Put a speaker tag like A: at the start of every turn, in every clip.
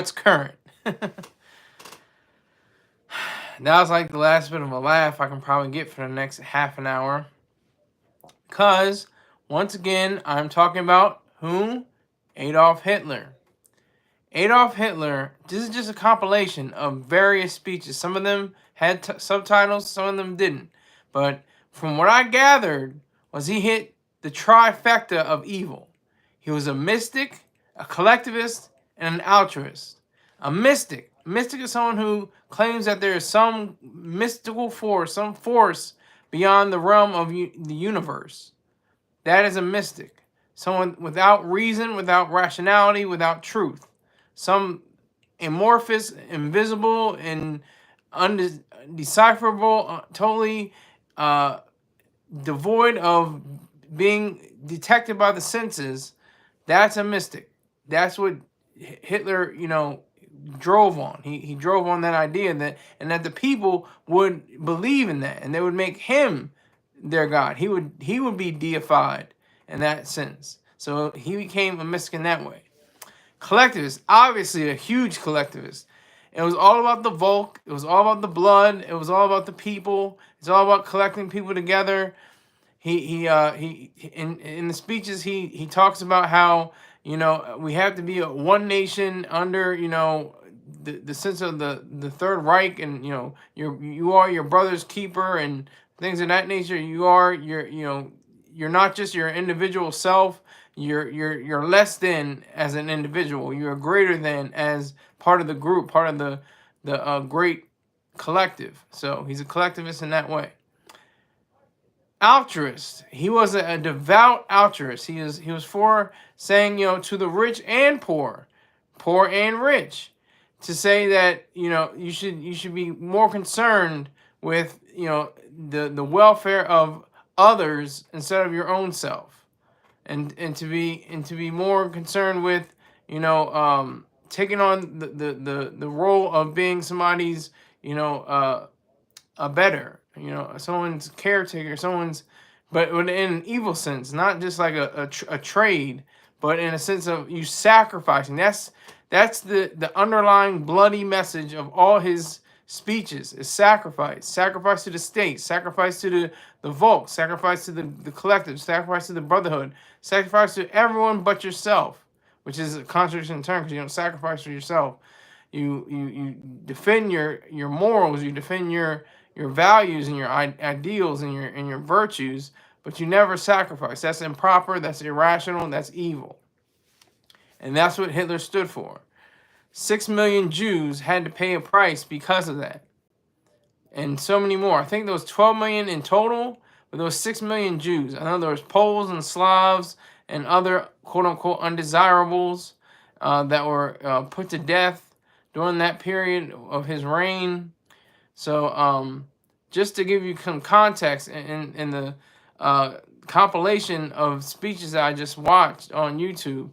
A: It's current. That was like the last bit of a laugh I can probably get for the next half an hour. Because, once again, I'm talking about who? Adolf Hitler. Adolf Hitler, this is just a compilation of various speeches. Some of them had subtitles, some of them didn't. But from what I gathered, was he hit the trifecta of evil. He was a mystic, a collectivist, and an altruist. A mystic. A mystic is someone who claims that there is some mystical force, some force beyond the realm of the universe. That is a mystic. Someone without reason, without rationality, without truth. Some amorphous, invisible, and undecipherable, totally devoid of being detected by the senses. That's a mystic. That's what Hitler, drove on. He drove on that idea that the people would believe in that, and they would make him their god. He would be deified in that sense. So he became a mystic in that way. Collectivist, obviously a huge collectivist. It was all about the Volk. It was all about the blood. It was all about the people. It's all about collecting people together. He in the speeches he talks about how we have to be a one nation under the sense of the Third Reich, and you are your brother's keeper and things of that nature. You are you're not just your individual self. You're less than as an individual. You're greater than as part of the group, part of the great collective. So he's a collectivist in that way. Altruist. He was a devout altruist. He was for saying to the rich and poor and rich, to say that you should be more concerned with the welfare of others instead of your own self, and to be more concerned with taking on the role of being somebody's a better, someone's caretaker, but in an evil sense, not just like a trade, but in a sense of you sacrificing. That's the underlying bloody message of all his speeches is sacrifice to the state, sacrifice to the Volk, sacrifice to the collective, sacrifice to the brotherhood, sacrifice to everyone but yourself, which is a contradiction in terms, because you don't sacrifice for yourself. You defend your morals, you defend your values and your ideals and your virtues, but you never sacrifice. That's improper, that's irrational, that's evil. And that's what Hitler stood for. 6 million Jews had to pay a price because of that. And so many more. I think there was 12 million in total, but there was 6 million Jews. I know there was Poles and Slavs and other quote-unquote undesirables that were put to death during that period of his reign. So just to give you some context, in the compilation of speeches that I just watched on YouTube,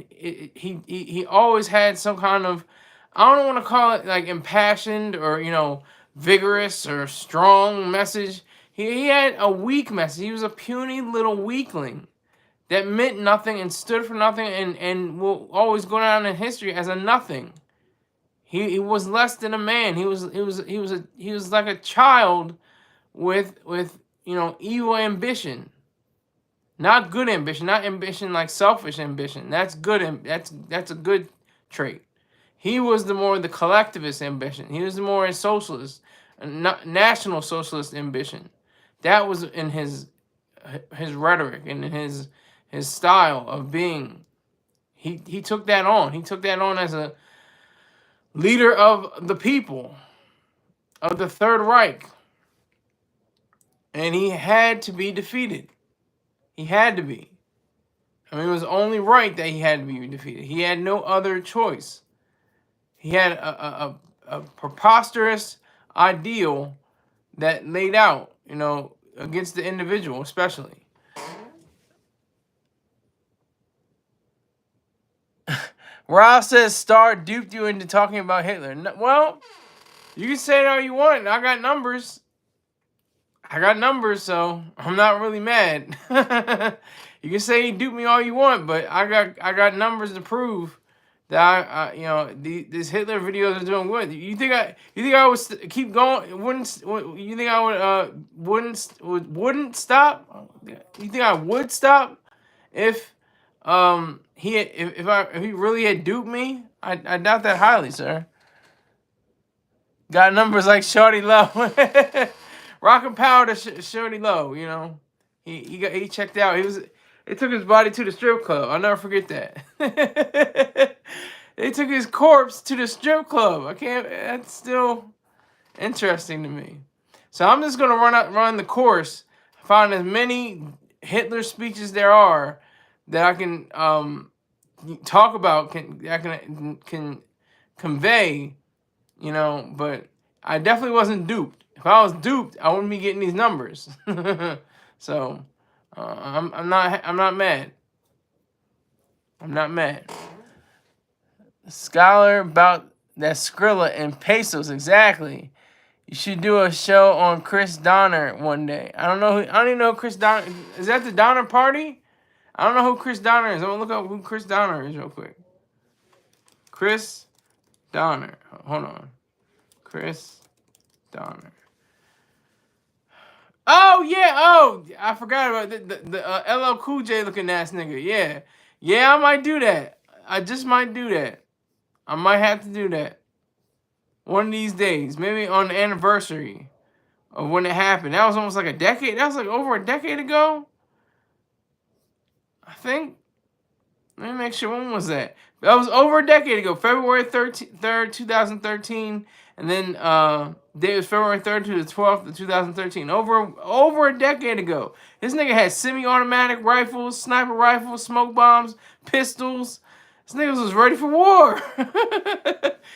A: he always had some kind of, I don't want to call it like impassioned or vigorous or strong message. He had a weak message. He was a puny little weakling that meant nothing and stood for nothing, and will always go down in history as a nothing. He was less than a man. He was like a child with evil ambition. Not good ambition, not ambition like selfish ambition. That's good. That's a good trait. He was the collectivist ambition. He was the more socialist, national socialist ambition. That was in his rhetoric and in his style of being. He took that on. He took that on as a leader of the people, of the Third Reich. And he had to be defeated. He had to be. I mean, it was only right that he had to be defeated. He had no other choice. He had a preposterous ideal that laid out, against the individual, especially. Riles says Star duped you into talking about Hitler. No, well, you can say it all you want. I got numbers. So I'm not really mad. You can say he duped me all you want, but I got numbers to prove that these Hitler videos are doing good. You think I would keep going? You think I wouldn't stop? You think I would stop if if he really had duped me? I doubt that highly, sir. Got numbers like Shorty Low, rocking power to Shorty Low. He checked out. They took his body to the strip club. I'll never forget that. They took his corpse to the strip club. I can't. That's still interesting to me. So I'm just gonna run the course, find as many Hitler speeches there are that I can talk about, can convey. But I definitely wasn't duped. If I was duped, I wouldn't be getting these numbers. So I'm not mad. I'm not mad. Scholar about that Skrilla and pesos, exactly. You should do a show on Chris Donner one day. I don't even know who Chris Donner is. That the Donner Party? I don't know who Chris Donner is. I'm gonna look up who Chris Donner is real quick. Chris Donner. Hold on. Chris Donner. Oh yeah. Oh, I forgot about the LL Cool J looking ass nigga. Yeah. I might do that. I just might do that. I might have to do that one of these days. Maybe on the anniversary of when it happened. That was almost like a decade. That was like over a decade ago. I think. Let me make sure. When was that? That was over a decade ago. February 3rd, 2013. And then day was February 3rd to the 12th of 2013. Over a decade ago. This nigga had semi-automatic rifles, sniper rifles, smoke bombs, pistols. This nigga was ready for war.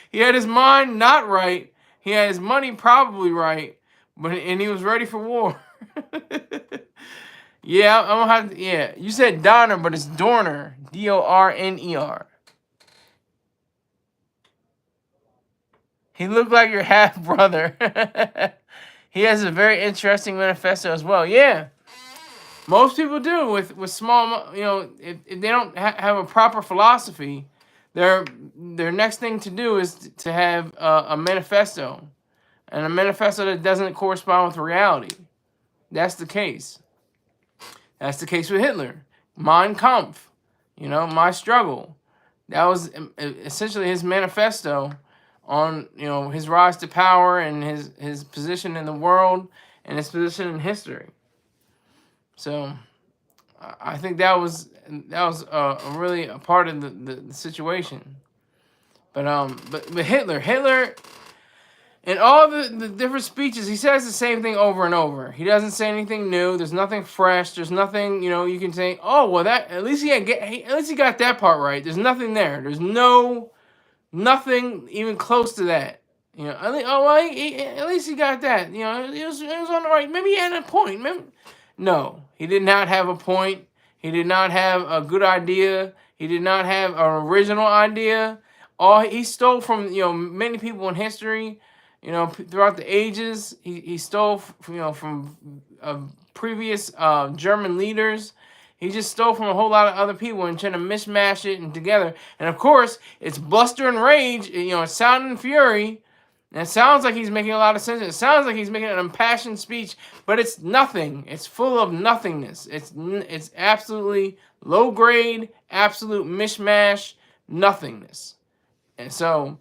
A: He had his mind not right. He had his money probably right. And he was ready for war. Yeah, I'm gonna have to, yeah. You said Donner, but it's Dorner. Dorner. He looked like your half brother. He has a very interesting manifesto as well. Yeah, most people do with small. If they don't have a proper philosophy, their next thing to do is to have a manifesto, and a manifesto that doesn't correspond with reality. That's the case. That's the case with Hitler. Mein Kampf, my struggle. That was essentially his manifesto on his rise to power and his position in the world and his position in history. So I think that was really a part of the situation. But Hitler. In all the different speeches, he says the same thing over and over. He doesn't say anything new. There's nothing fresh. There's nothing, you can say, oh, well, that at least he got that part right. There's nothing there. There's nothing even close to that. At least he got that. It was on the right. Maybe he had a point. No, he did not have a point. He did not have a good idea. He did not have an original idea. He stole from many people in history. Throughout the ages, he stole from previous German leaders. He just stole from a whole lot of other people and trying to mishmash it and together. And of course, it's bluster and rage. It's sound and fury. And it sounds like he's making a lot of sense. It sounds like he's making an impassioned speech, but it's nothing. It's full of nothingness. It's absolutely low grade, absolute mishmash, nothingness. And so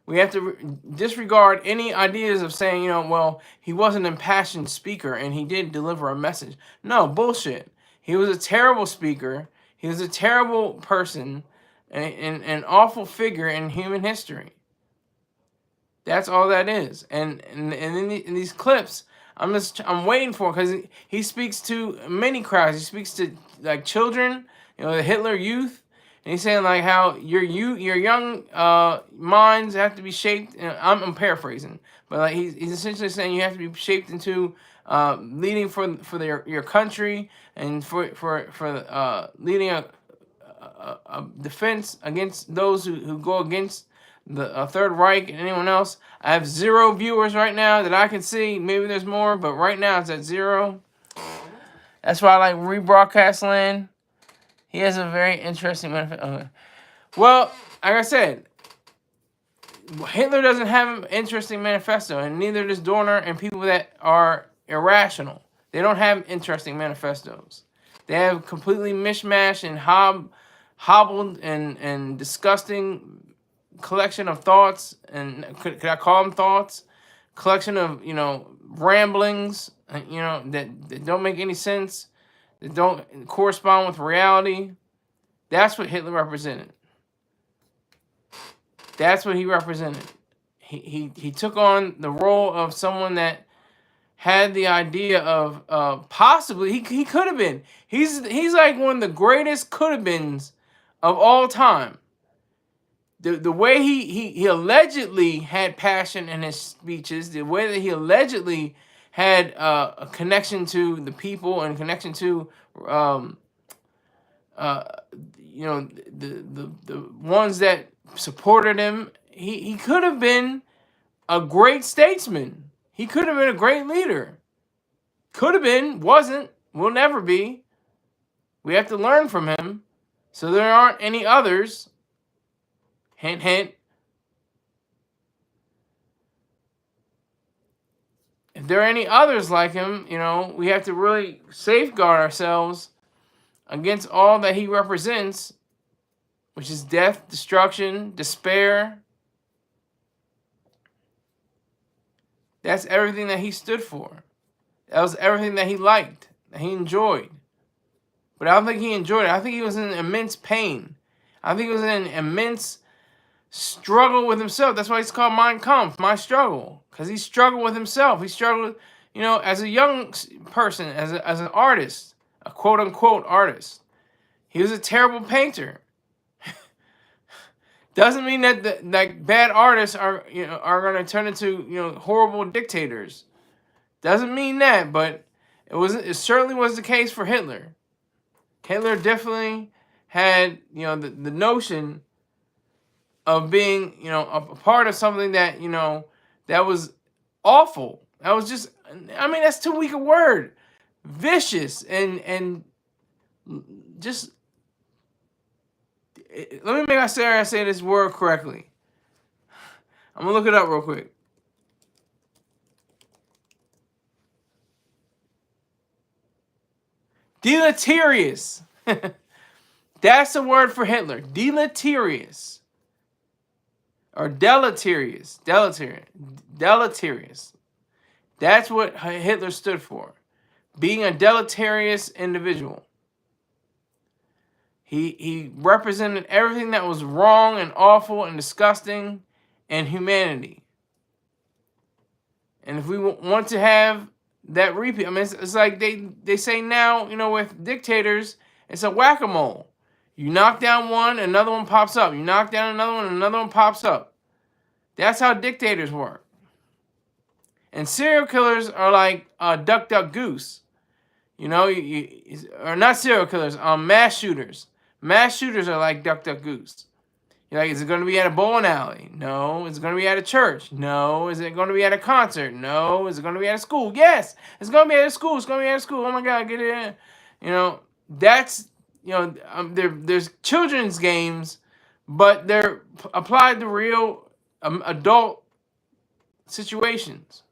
A: we have to disregard any ideas of saying, well, he was an impassioned speaker and he did deliver a message. No, bullshit. He was a terrible speaker. He was a terrible person and an awful figure in human history. That's all that is. And in these clips, I'm waiting for, because he speaks to many crowds. He speaks to like children, the Hitler youth. And he's saying like how your young minds have to be shaped. I'm paraphrasing, but like he's essentially saying you have to be shaped into leading for your country and for leading a defense against those who go against the Third Reich and anyone else. I have 0 viewers right now that I can see. Maybe there's more, but right now it's at 0. That's why I like Rebroadcast Land. He has a very interesting manifesto. Well, like I said, Hitler doesn't have an interesting manifesto, and neither does Dorner and people that are irrational. They don't have interesting manifestos. They have completely mishmashed and hobbled and disgusting collection of thoughts, and could I call them thoughts? Collection of ramblings, that don't make any sense, that don't correspond with reality. That's what Hitler represented. That's what he represented. He took on the role of someone that had the idea of possibly he could have been. He's like one of the greatest could have beens of all time. The way he allegedly had passion in his speeches, the way that he allegedly had a connection to the people and connection to the ones that supported him. He could have been a great statesman. He could have been a great leader. Could have been, wasn't, will never be. We have to learn from him. So there aren't any others. Hint, hint. If there are any others like him, we have to really safeguard ourselves against all that he represents, which is death, destruction, despair. That's everything that he stood for. That was everything that he liked, that he enjoyed. But I don't think he enjoyed it. I think he was in immense pain. I think he was in immense struggle with himself. That's why it's called Mein Kampf, my struggle. Because he struggled with himself. He struggled, as a young person, as an artist, a quote-unquote artist. He was a terrible painter. Doesn't mean that bad artists are going to turn into horrible dictators. Doesn't mean that, but it certainly was the case for Hitler. Hitler definitely had the notion of being a part of something that that was awful. That was just, that's too weak a word. Vicious and just. Let me make sure I say this word correctly. I'm gonna look it up real quick. Deleterious. That's the word for Hitler. Deleterious. Or deleterious. Deleterious. That's what Hitler stood for. Being a deleterious individual. He represented everything that was wrong and awful and disgusting in humanity. And if we want to have that repeat, it's like they say now, with dictators, it's a whack-a-mole. You knock down one, another one pops up. You knock down another one, another one pops up. That's how dictators work. And serial killers are like duck, duck, goose. Or not serial killers, mass shooters. Mass shooters are like duck, duck, goose. You're like, is it going to be at a bowling alley? No. Is it going to be at a church? No. Is it going to be at a concert? No. Is it going to be at a school? Yes. It's going to be at a school. It's going to be at a school. Oh my God, get it in. That's, there's children's games, but they're applied to real adult situations.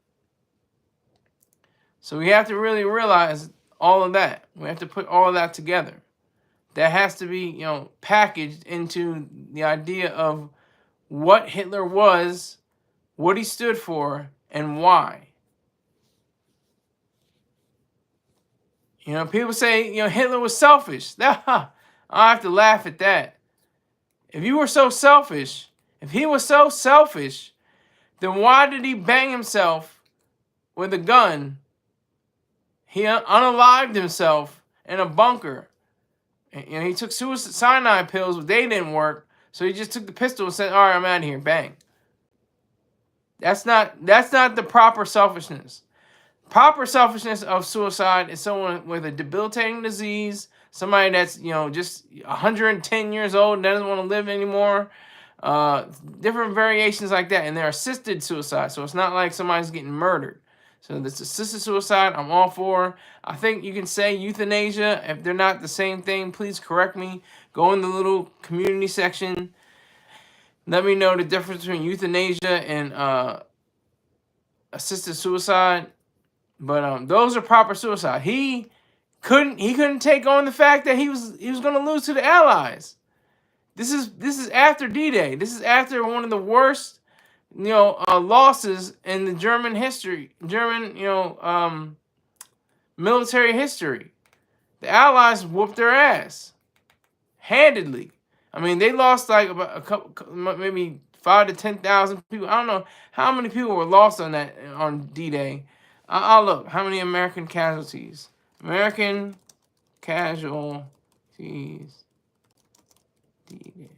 A: So we have to really realize all of that. We have to put all of that together. That has to be, packaged into the idea of what Hitler was, what he stood for, and why. People say, Hitler was selfish. I have to laugh at that. If you were so selfish, if he was so selfish, then why did he bang himself with a gun? He unalived himself in a bunker. He took cyanide pills, but they didn't work. So he just took the pistol and said, all right, I'm out of here. Bang. That's not the proper selfishness. Proper selfishness of suicide is someone with a debilitating disease, somebody that's, just 110 years old and doesn't want to live anymore. Different variations like that. And they're assisted suicide. So it's not like somebody's getting murdered. So this assisted suicide, I'm all for. I think you can say euthanasia. If they're not the same thing, please correct me. Go in the little community section. Let me know the difference between euthanasia and assisted suicide. But those are proper suicide. He couldn't take on the fact that he was going to lose to the Allies. This is after D-Day. This is after one of the worst, losses in the German history, military history. The Allies whooped their ass handedly. I mean, they lost like about a couple, maybe 5,000 to 10,000 people. I don't know how many people were lost on D-Day. I'll look. How many American casualties? American casualties. D-Day.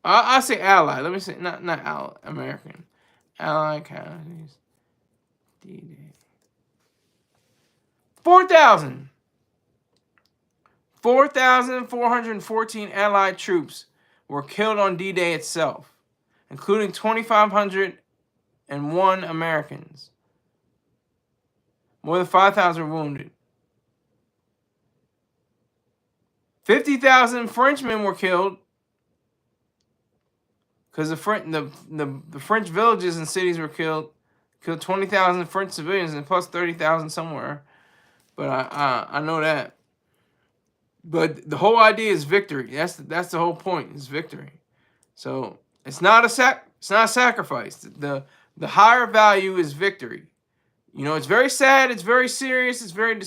A: I'll say Allied. Let me say not Allied. American. Allied casualties. D-Day. 4,000. 4,414 Allied troops were killed on D-Day itself, including 2,501 Americans. More than 5,000 were wounded. 50,000 Frenchmen were killed because the French villages and cities were killed. Killed 20,000 French civilians and plus 30,000 somewhere. But I know that. But the whole idea is victory. That's the whole point. Is victory. So it's not a sacrifice. The higher value is victory. It's very sad. It's very serious. It's very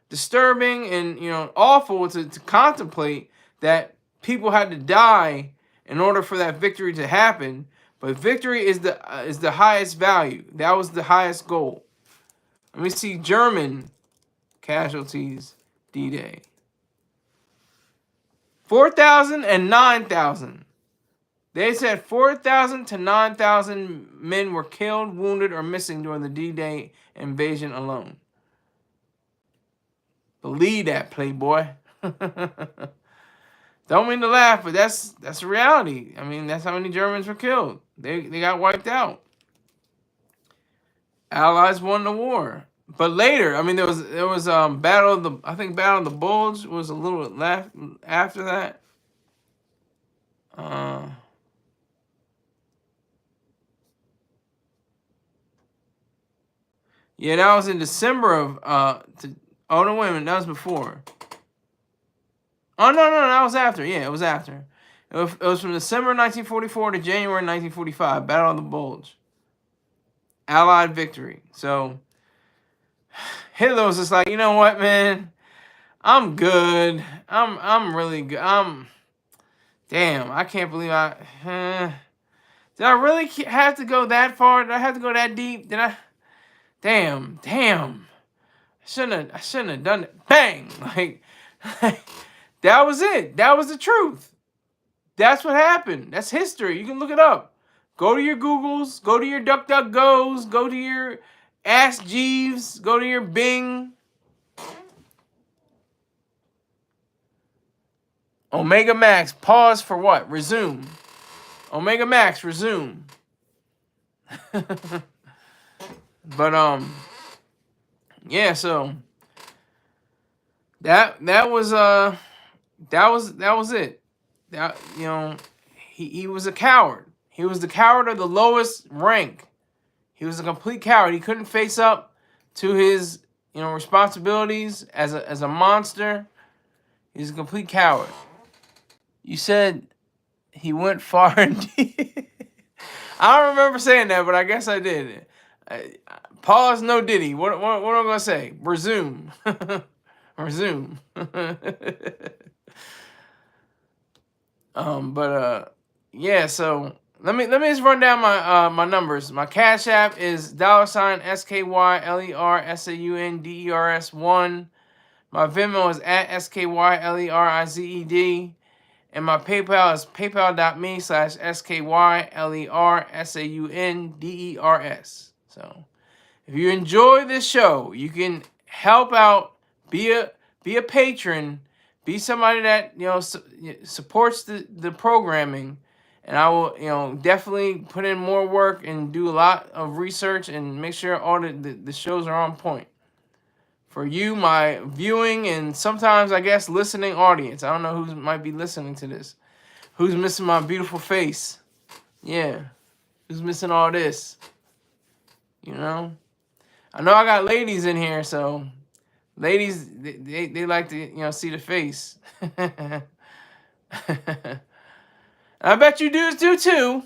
A: disturbing and awful to contemplate that people had to die in order for that victory to happen. But victory is the highest value. That was the highest goal. Let me see German casualties D-Day. 4,000 and 9,000. They said 4,000 to 9,000 men were killed, wounded, or missing during the D-Day invasion alone. Believe that, Playboy. Don't mean to laugh, but that's the reality. I mean, that's how many Germans were killed. They got wiped out. Allies won the war. But later, I mean, there was Battle of the Bulge was a little after that. Yeah, that was in December of oh no, wait a minute, that was before. Oh no, that was after. Yeah, it was after. It was from December 1944 to January 1945. Battle of the Bulge. Allied victory. So Hitler was just like, you know what, man? I'm good. I'm really good. Damn, I can't believe did I really have to go that far? Did I have to go that deep? Did I? Damn. I shouldn't have done it. Bang! Like that was it. That was the truth. That's what happened. That's history. You can look it up. Go to your Googles. Go to your DuckDuckGos. Go to your Ask Jeeves. Go to your Bing. Omega Max. Pause for what? Resume. Omega Max. Resume. But yeah. So that was it. That he was a coward. He was the coward of the lowest rank. He was a complete coward. He couldn't face up to his responsibilities as a monster. He's a complete coward. You said he went far and deep. I don't remember saying that, but I guess I did. Pause, no diddy. What am I gonna say? Resume. Resume. Yeah. So let me just run down my numbers. My Cash App is $SKYLERSAUNDERS1. My Venmo is at SKYLERIZED. And my PayPal is paypal.me/SKYLERSAUNDERS. So if you enjoy this show, you can help out, be a patron, be somebody that supports the programming, and I will, definitely put in more work and do a lot of research and make sure all the shows are on point for you, my viewing, and sometimes I guess listening audience. I don't know who might be listening to this. Who's missing my beautiful face? Yeah. Who's missing all this? I know I got ladies in here, so ladies, they like to, see the face. I bet you dudes do too.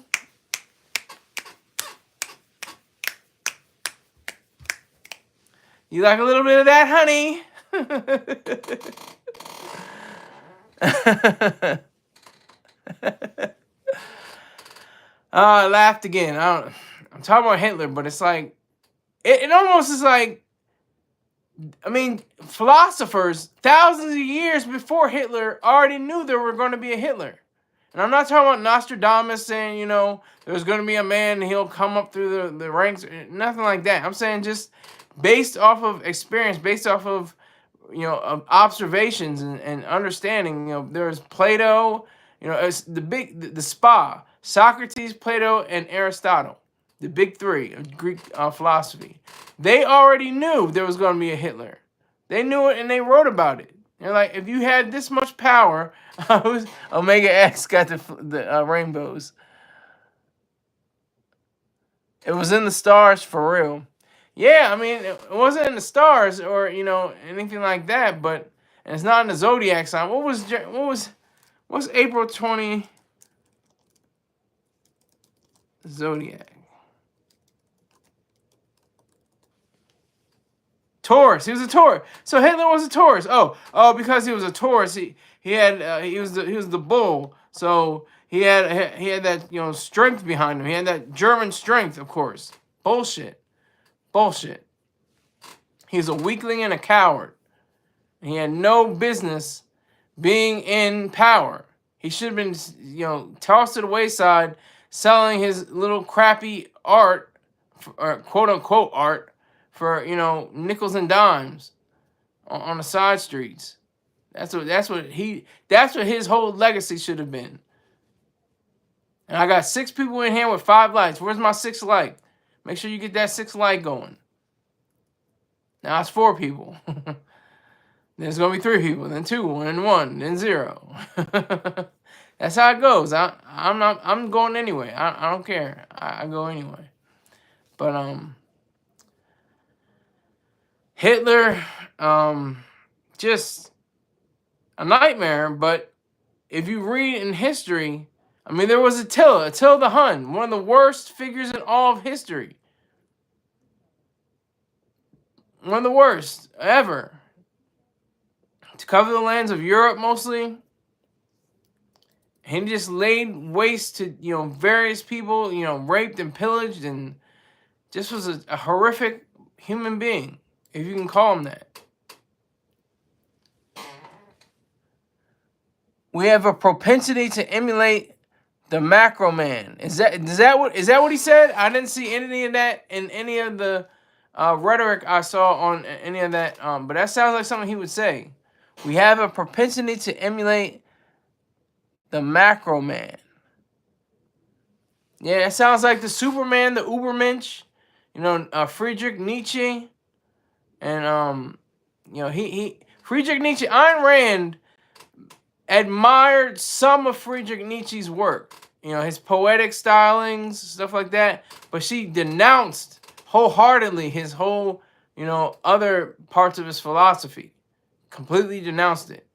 A: You like a little bit of that, honey? I laughed again. I'm talking about Hitler, but it's like, it almost is like, I mean, philosophers thousands of years before Hitler already knew there were going to be a Hitler. And I'm not talking about Nostradamus saying, there's going to be a man and he'll come up through the ranks. Nothing like that. I'm saying just based off of experience, based off of, of observations and understanding. There's Plato, it's the spa, Socrates, Plato, and Aristotle, the big three of Greek philosophy. They already knew there was going to be a Hitler. They knew it and they wrote about it. They're like, if you had this much power, Omega X got the rainbows. It was in the stars for real. Yeah, I mean, it wasn't in the stars or anything like that, but and it's not in the zodiac sign. What's April 20 zodiac? Taurus. He was a Taurus. So Hitler was a Taurus. Oh, because he was a Taurus, he was the bull. So he had that strength behind him. He had that German strength, of course. Bullshit. He's a weakling and a coward. He had no business being in power. He should have been tossed to the wayside, selling his little crappy art, or quote unquote art, for nickels and dimes on the side streets. That's what his whole legacy should have been. And I got 6 people in here with 5 likes. Where's my 6th like? Make sure you get that 6th like going. Now it's 4 people. There's gonna be 3 people, then 2, then 1, then 0. That's how it goes. I'm going anyway. I don't care. I go anyway. But Hitler, just a nightmare. But if you read in history, I mean, there was Attila the Hun, one of the worst figures in all of history. One of the worst ever. To cover the lands of Europe mostly. He just laid waste to, various people, raped and pillaged, and just was a horrific human being, if you can call him that. We have a propensity to emulate the macro man. Is that what he said? I didn't see any of that in any of the rhetoric I saw on any of that. But that sounds like something he would say. We have a propensity to emulate the macro man. Yeah, it sounds like the Superman, the Ubermensch, Friedrich Nietzsche, and Friedrich Nietzsche. Ayn Rand admired some of Friedrich Nietzsche's work, his poetic stylings, stuff like that. But she denounced wholeheartedly his whole, other parts of his philosophy. Completely denounced it.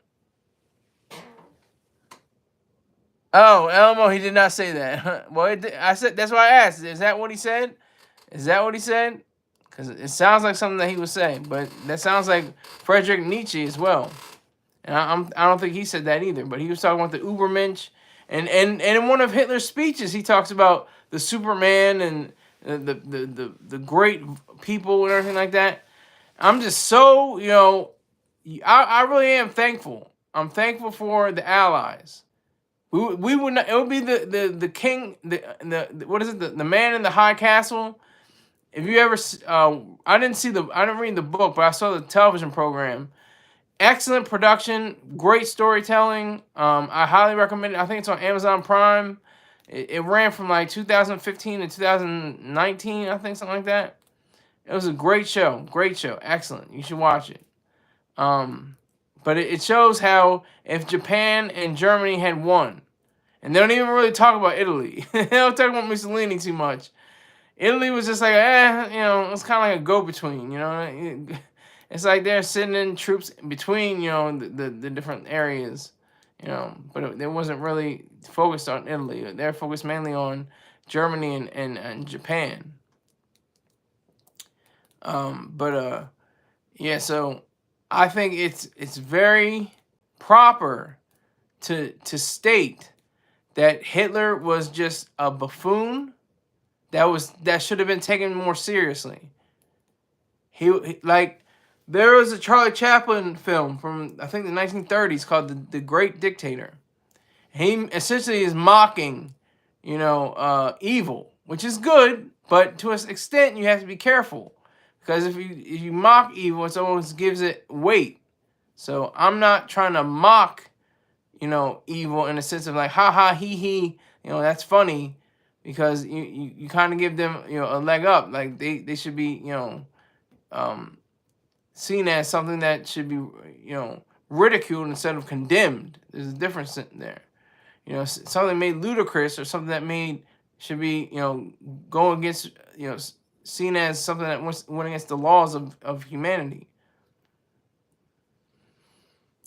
A: Oh, Elmo, he did not say that. Well, I said that's why I asked. Is that what he said? Because it sounds like something that he would say, but that sounds like Friedrich Nietzsche as well. And I don't think he said that either. But he was talking about the Ubermensch, and in one of Hitler's speeches, he talks about the Superman and the great people and everything like that. I'm just so I really am thankful. I'm thankful for the Allies. We would not. It would be the king. The what is it? The man in the high castle. If you ever, I didn't read the book, but I saw the television program. Excellent production, great storytelling. I highly recommend it. I think it's on Amazon Prime. It ran from like 2015 to 2019, I think, something like that. It was a great show, excellent. You should watch it. But it shows how if Japan and Germany had won, and they don't even really talk about Italy. They don't talk about Mussolini too much. Italy was just like, it's kind of like a go-between, It's like they're sending troops between, the different areas, but it wasn't really focused on Italy. They're focused mainly on Germany and Japan. Yeah, so I think it's very proper to state that Hitler was just a buffoon that should have been taken more seriously. He like there was a Charlie Chaplin film from I think the 1930s called the Great Dictator. He essentially is mocking, evil, which is good, but to an extent you have to be careful because if you mock evil, it always gives it weight. So I'm not trying to mock, evil in a sense of like ha ha he, that's funny because you kind of give them a leg up. Like they should be seen as something that should be ridiculed instead of condemned. There's a difference in there. Something made ludicrous or something that should be go against seen as something that went against the laws of humanity.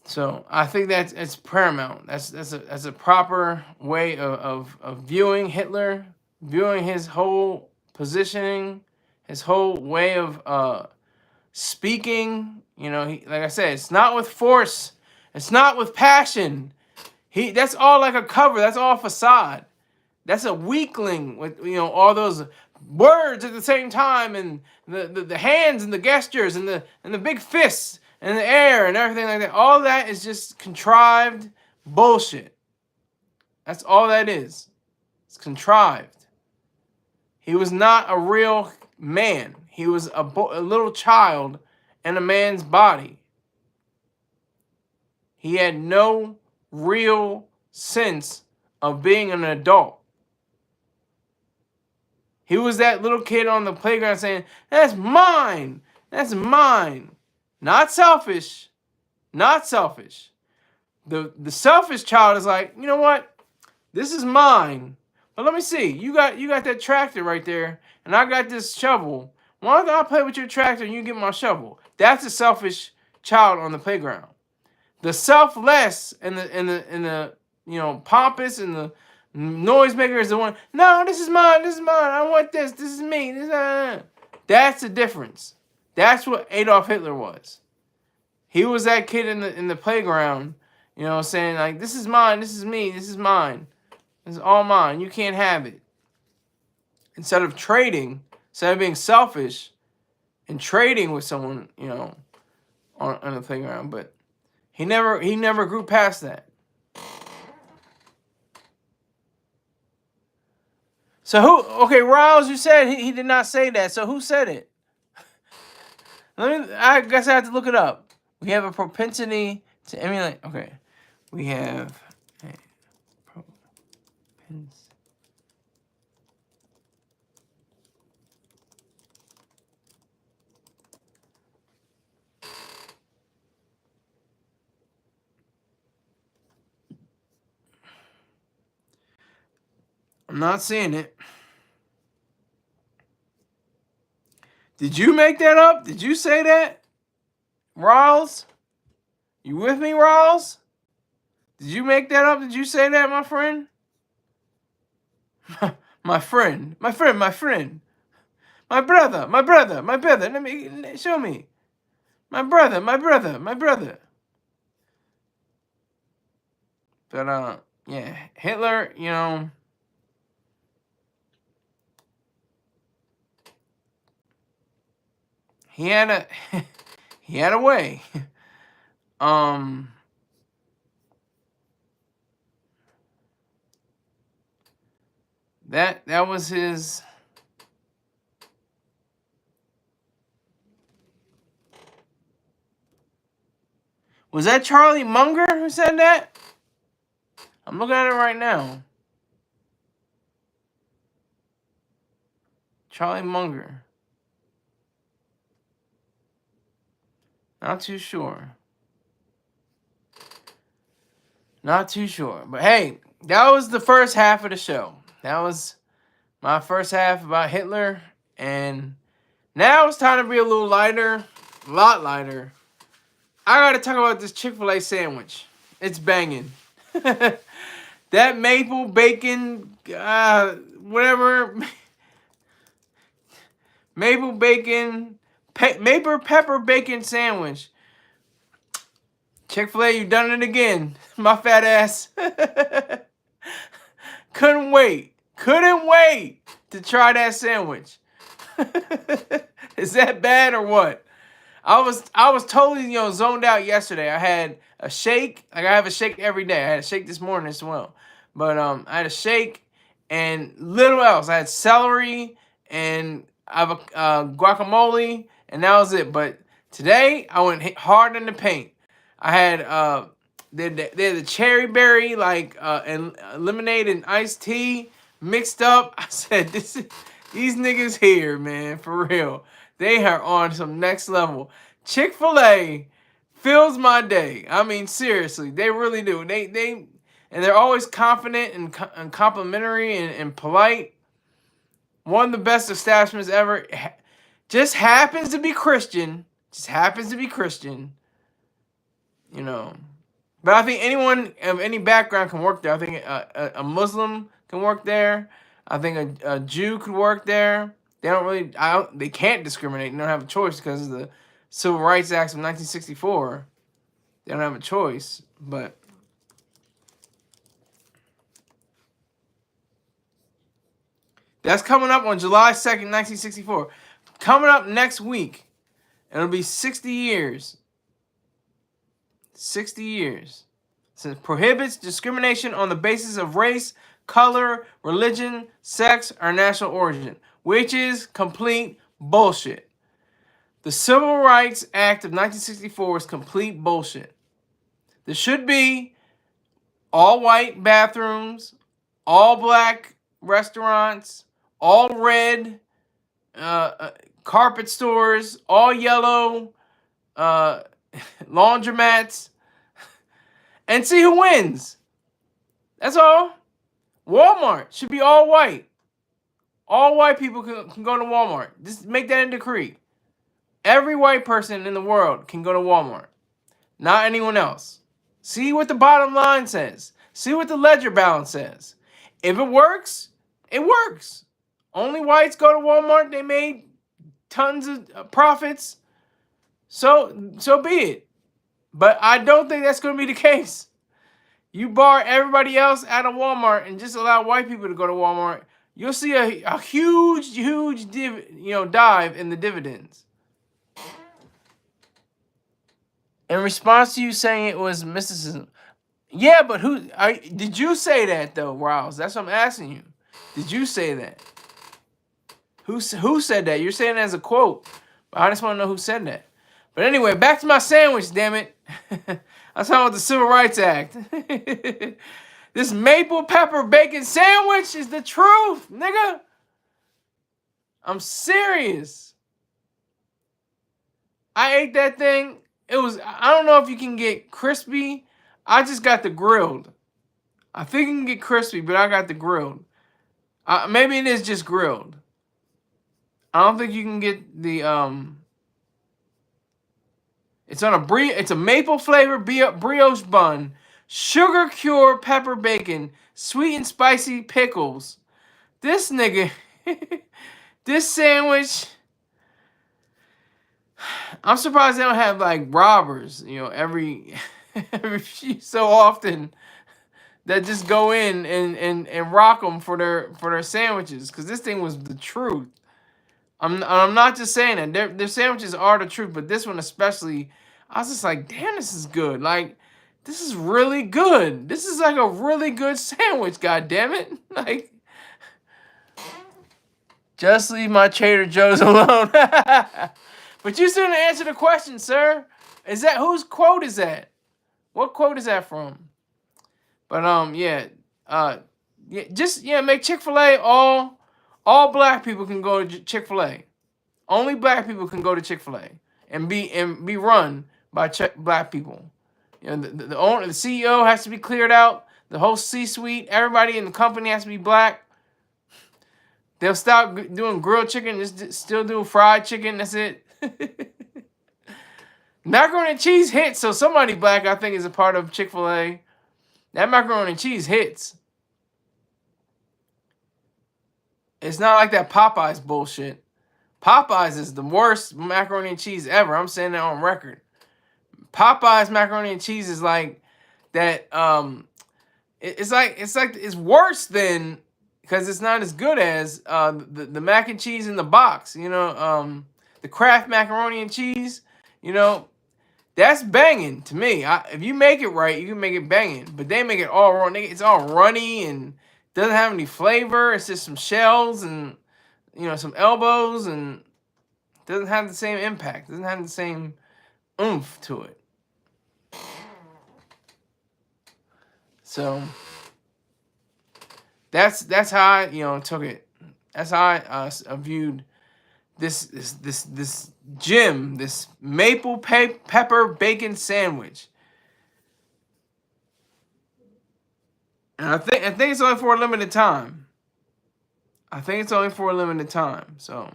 A: So I think that it's paramount. That's a proper way of viewing Hitler, viewing his whole positioning, his whole way of speaking. Like I said, it's not with force, it's not with passion. That's all like a cover. That's all facade. That's a weakling with all those words at the same time and the hands and the gestures and the big fists and the air and everything like that. All that is just contrived bullshit. That's all that is. It's contrived. He was not a real man. He was a little child in a man's body. He had no real sense of being an adult. He was that little kid on the playground saying, "That's mine. That's mine." Not selfish. Not selfish. The selfish child is like, you know what? This is mine. But let me see. You got that tractor right there, and I got this shovel. Why don't I play with your tractor and you get my shovel? That's a selfish child on the playground. The selfless and the pompous and the noisemaker is the one. No, this is mine. This is mine. I want this. This is me. That's the difference. That's what Adolf Hitler was. He was that kid in the playground, saying like, "This is mine. This is me. This is mine. This is all mine. You can't have it." Instead of trading, instead of being selfish and trading with someone, on the playground, but he never grew past that. So who? Okay, Riles, you said he did not say that. So who said it? I guess I have to look it up. We have a propensity to emulate. Okay, we have a propensity. I'm not seeing it. Did you make that up? Did you say that? Riles? You with me, Riles? Did you make that up? Did you say that, my friend? My friend. My friend. My friend. My brother. My brother. My brother. Let me show me. My brother. My brother. My brother. But yeah, Hitler, he had a he had a way. That was his. Was that Charlie Munger who said that? I'm looking at it right now. Charlie Munger. Not too sure. Not too sure. But hey, that was the first half of the show. That was my first half about Hitler. And now it's time to be a little lighter. A lot lighter. I gotta talk about this Chick-fil-A sandwich. It's banging. That maple bacon, whatever. Maple bacon, maple pepper bacon sandwich. Chick-fil-A, you done it again. My fat ass. Couldn't wait to try that sandwich. Is that bad or what? I was totally zoned out yesterday. I had a shake. Like I have a shake every day. I had a shake this morning as well. But I had a shake and little else. I had celery and guacamole, and that was it. But today I went hard in the paint. I had they had the cherry berry and lemonade and iced tea mixed up. I said these niggas here, man, for real. They are on some next level. Chick-fil-A fills my day. I mean, seriously, they really do. And they're always confident and complimentary and polite. One of the best establishments ever. Just happens to be Christian. But I think anyone of any background can work there. I think a Muslim can work there. I think a Jew could work there. They can't discriminate. They don't have a choice because of the Civil Rights Act of 1964. They don't have a choice. But that's coming up on July 2nd, 1964. Coming up next week. It'll be 60 years. 60 years. Since it prohibits discrimination on the basis of race, color, religion, sex, or national origin, which is complete bullshit. The Civil Rights Act of 1964 is complete bullshit. There should be all white bathrooms, all black restaurants, all red carpet stores, all yellow laundromats, and see who wins. That's all. Walmart should be all white. All white people can go to Walmart. Just make that a decree. Every white person in the world can go to Walmart. Not anyone else. See what the bottom line says. See what the ledger balance says. If it works, it works. Only whites go to Walmart. They made tons of profits. So be it. But I don't think that's going to be the case. You bar everybody else out of Walmart and just allow white people to go to Walmart, you'll see a huge dive in the dividends. In response to you saying it was mysticism. Yeah, but did you say that though, Riles? That's what I'm asking you. Did you say that? Who said that? You're saying it as a quote. But I just want to know who said that. But anyway, back to my sandwich, damn it. I'm talking about the Civil Rights Act. This maple pepper bacon sandwich is the truth, nigga. I'm serious. I ate that thing. I don't know if you can get crispy. I just got the grilled. I think you can get crispy, but I got the grilled. Maybe it is just grilled. I don't think you can get the it's a maple flavored brioche bun, sugar cured pepper bacon, sweet and spicy pickles. This nigga, this sandwich. I'm surprised they don't have like robbers, every few so often that just go in and rock them for their sandwiches, because this thing was the truth. I'm not just saying that their sandwiches are the truth, but this one especially, I was just like, damn, this is good. Like, this is really good. This is like a really good sandwich. God damn it! Like, just leave my Trader Joe's alone. But you still didn't answer the question, sir. Whose quote is that? What quote is that from? But make Chick-fil-A all All black people can go to Chick-fil-A. Only black people can go to Chick-fil-A and be run by black people. You know, the owner, the CEO has to be cleared out. The whole C-suite, everybody in the company has to be black. They'll stop doing grilled chicken, just still do fried chicken. That's it. Macaroni and cheese hits, so somebody black, I think, is a part of Chick-fil-A. That macaroni and cheese hits. It's not like that Popeyes bullshit. Popeyes is the worst macaroni and cheese ever. I'm saying that on record. Popeyes macaroni and cheese is like that. It's worse than, because it's not as good as the mac and cheese in the box. You know, the Kraft macaroni and cheese. You know, that's banging to me. If you make it right, you can make it banging. But they make it all wrong. It's all runny and doesn't have any flavor. It's just some shells and, you know, some elbows, and doesn't have the same impact. Doesn't have the same oomph to it. So that's how I, you know, took it. That's how I viewed this gem, this maple pepper bacon sandwich. And I think it's only for a limited time. I think it's only for a limited time. So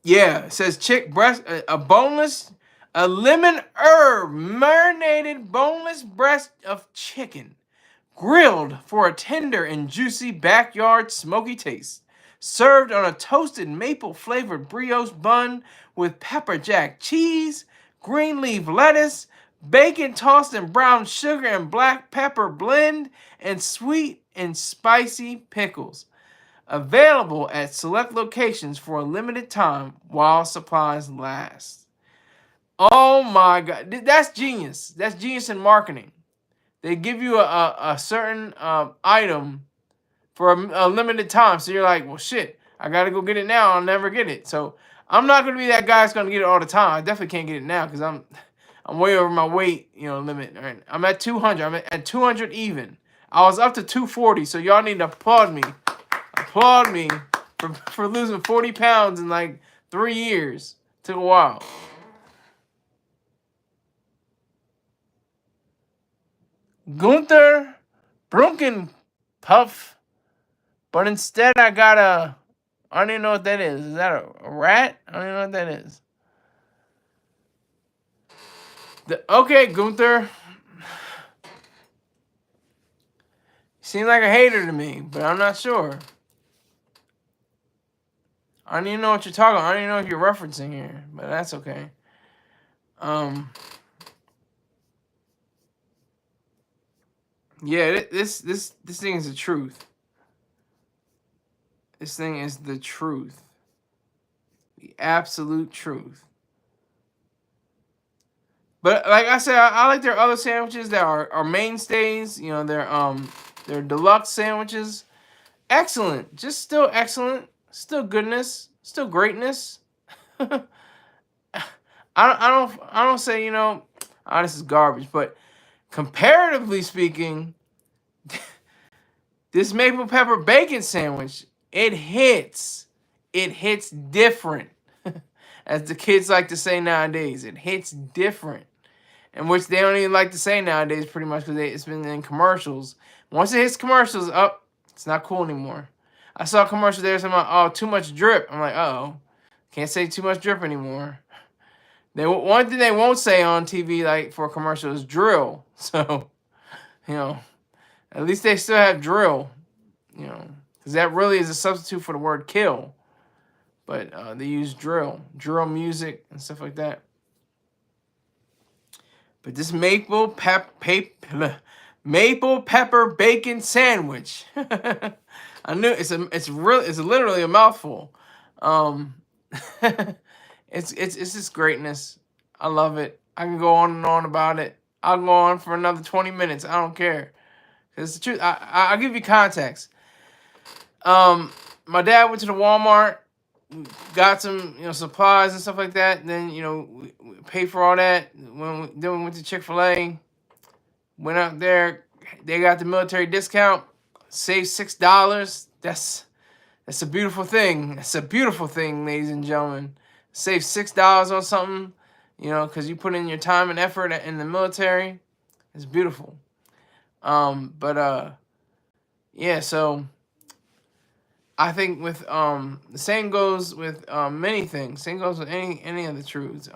A: yeah, it says chick breast, a lemon herb marinated boneless breast of chicken, grilled for a tender and juicy backyard smoky taste. Served on a toasted maple flavored brioche bun with pepper jack cheese, green leaf lettuce, bacon tossed in brown sugar and black pepper blend, and sweet and spicy pickles. Available at select locations for a limited time while supplies last. Oh my God. That's genius. That's genius in marketing. They give you a certain item for a limited time. So you're like, well, shit, I got to go get it now. I'll never get it. So I'm not going to be that guy that's going to get it all the time. I definitely can't get it now because I'm way over my weight, you know, limit. Right? I'm at 200. I'm at 200 even. I was up to 240. So y'all need to applaud me. Applaud me for losing 40 pounds in like 3 years. Took a while. Gunther Brunkenpuff. But instead I got I don't even know what that is. Is that a rat? I don't even know what that is. Okay, Gunther. Seems like a hater to me, but I'm not sure. I don't even know what you're talking about. I don't even know if you're referencing here, but that's okay. Yeah, this thing is the truth. This thing is the truth. The absolute truth. But like I said, I like their other sandwiches that are mainstays. You know, their deluxe sandwiches. Excellent. Just still excellent. Still goodness. Still greatness. I don't say, you know, oh, this is garbage, but comparatively speaking, this maple pepper bacon sandwich, it hits. It hits different. As the kids like to say nowadays, it hits different. And which they don't even like to say nowadays pretty much because it's been in commercials. Once it hits commercials, it's not cool anymore. I saw a commercial there saying, oh, too much drip. I'm like, uh-oh. Can't say too much drip anymore. One thing they won't say on TV, like, for a commercial is drill. So, you know, at least they still have drill, you know, because that really is a substitute for the word kill. But they use drill music and stuff like that. But this maple pepper bacon sandwich, I knew it's literally a mouthful. It's just greatness. I love it. I can go on and on about it. I'll go on for another 20 minutes. I don't care. It's the truth. I'll give you context. My dad went to the Walmart, got some, you know, supplies and stuff like that. And then, you know, we paid for all that. Then we went to Chick-fil-A. Went out there. They got the military discount. Saved $6. That's a beautiful thing. It's a beautiful thing, ladies and gentlemen. Save $6 on something, because you put in your time and effort in the military. It's beautiful. Yeah. So I think with the same goes with many things. Same goes with any of the truths.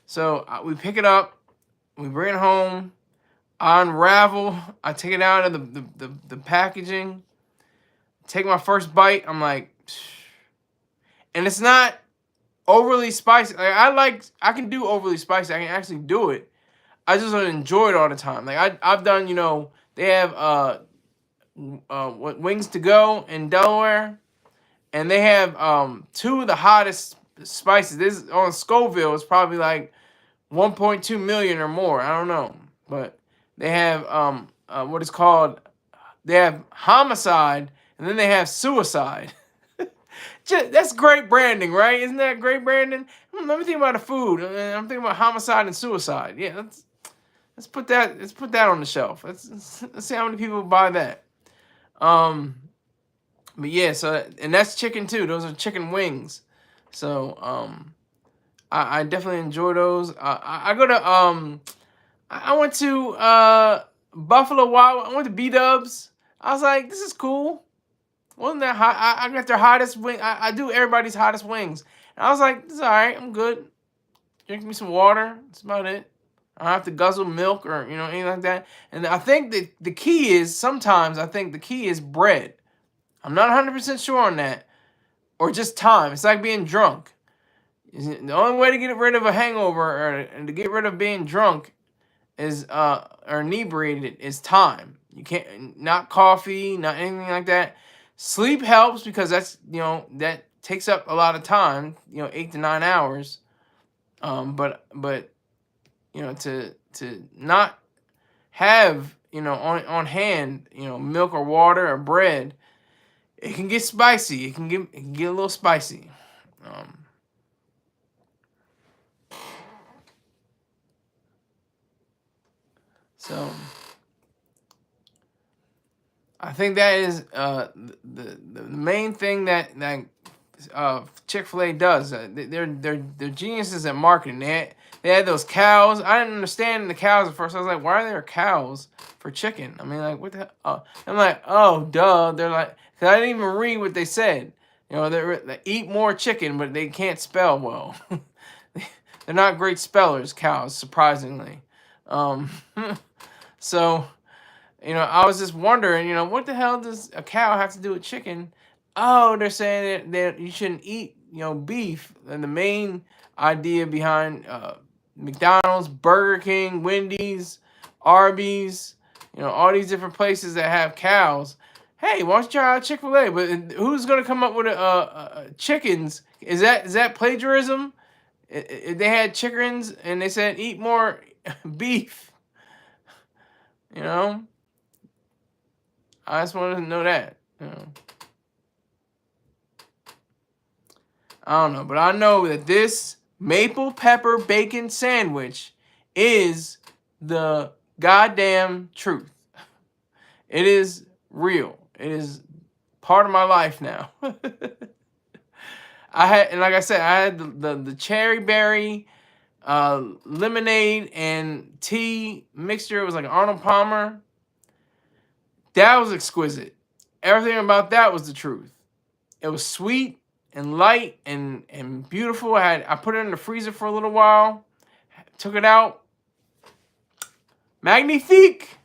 A: So we pick it up, we bring it home, I unravel, I take it out of the packaging, take my first bite. I'm like, and it's not overly spicy. Like I can do overly spicy. I can actually do it. I just don't enjoy it all the time. Like I've done, they have Wings to Go in Delaware, and they have two of the hottest spices. This on Scoville is probably like 1.2 million or more. I don't know, but they have what is called, they have homicide, and then they have suicide. That's great branding, right? Isn't that great branding? Let me think about the food. I'm thinking about homicide and suicide. Yeah, let's put that on the shelf. Let's see how many people buy that. But yeah, so, and that's chicken too. Those are chicken wings. So I definitely enjoy those. I go to I went to Buffalo Wild. I went to B-Dubs. I was like, this is cool. Wasn't that hot? I got their hottest wing. I do everybody's hottest wings. And I was like, this is all right. I'm good. Drink me some water. That's about it. I don't have to guzzle milk or anything like that. And I think that the key is, sometimes I think the key is bread. I'm not 100% sure on that, or just time. It's like being drunk. The only way to get rid of a hangover or to get rid of being drunk is or inebriated is time. You can't, not coffee, not anything like that. Sleep helps because that's that takes up a lot of time. 8 to 9 hours. But to not have on hand milk or water or bread, it can get spicy. It can get a little spicy. So I think that is the main thing that Chick-fil-A does. They're geniuses at marketing. They had those cows. I didn't understand the cows at first. I was like, why are there cows for chicken? I mean, like, what the hell? I'm like, oh, duh. They're like, because I didn't even read what they said. They eat more chicken, but they can't spell well. They're not great spellers, cows, surprisingly. So, I was just wondering, what the hell does a cow have to do with chicken? Oh, they're saying that you shouldn't eat, beef. And the main idea behind McDonald's, Burger King, Wendy's, Arby's, all these different places that have cows. Hey, why don't you try out Chick-fil-A? But who's gonna come up with chickens? Is that plagiarism? If they had chickens and they said eat more beef, I just wanted to know that. I don't know, but I know that this maple pepper bacon sandwich is the goddamn truth. It is real. It is part of my life now. And like I said, I had the cherry berry lemonade and tea mixture. It was like Arnold Palmer. That was exquisite. Everything about that was the truth. It was sweet and light and beautiful. I put it in the freezer for a little while. Took it out. Magnifique.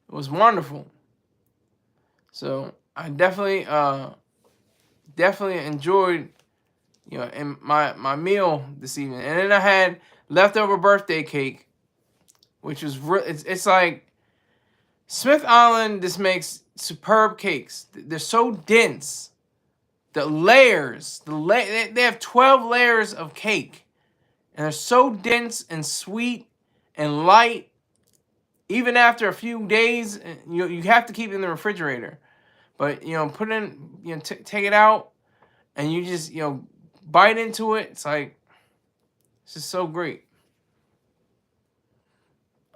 A: It was wonderful. So I definitely enjoyed in my meal this evening. And then I had leftover birthday cake, which was it's like Smith Island just makes superb cakes. They're so dense. The layers, they have 12 layers of cake. And they're so dense and sweet and light. Even after a few days, you have to keep it in the refrigerator. But, put in, take it out and you just, bite into it. It's like, it's just so great.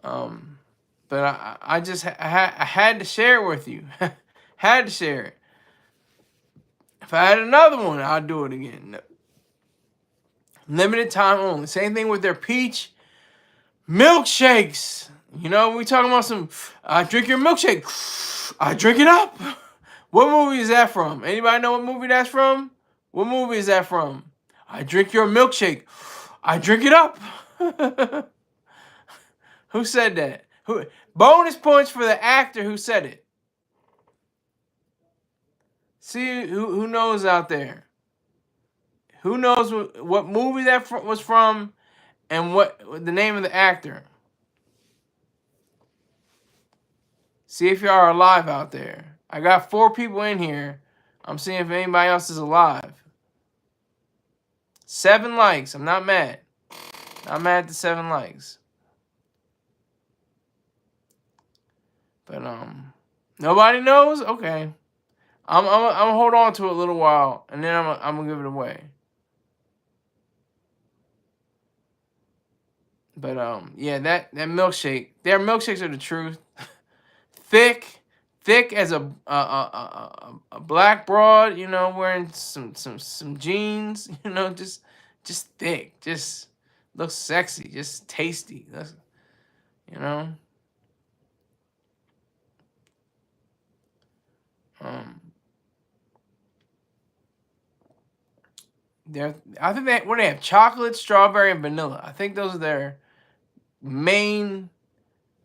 A: But I just I had to share it with you. Had to share it. If I had another one, I'd do it again. Limited time only. Same thing with their peach milkshakes. You know, we talking about some, I drink your milkshake. I drink it up. What movie is that from? Anybody know what movie that's from? What movie is that from? I drink your milkshake. I drink it up. Who said that? Who? Bonus points for the actor who said it. See who knows out there. Who knows what movie that was from and what the name of the actor. See if y'all are alive out there. I got 4 people in here. I'm seeing if anybody else is alive. 7 likes. I'm not mad. Not mad at the 7 likes. But nobody knows? Okay. I'm gonna hold on to it a little while and then I'm gonna give it away. But yeah, that milkshake. Their milkshakes are the truth. thick as a black broad, you know, wearing some jeans, you know, just thick, just looks sexy, just tasty. That's, you know. I think they have chocolate, strawberry, and vanilla. I think those are their main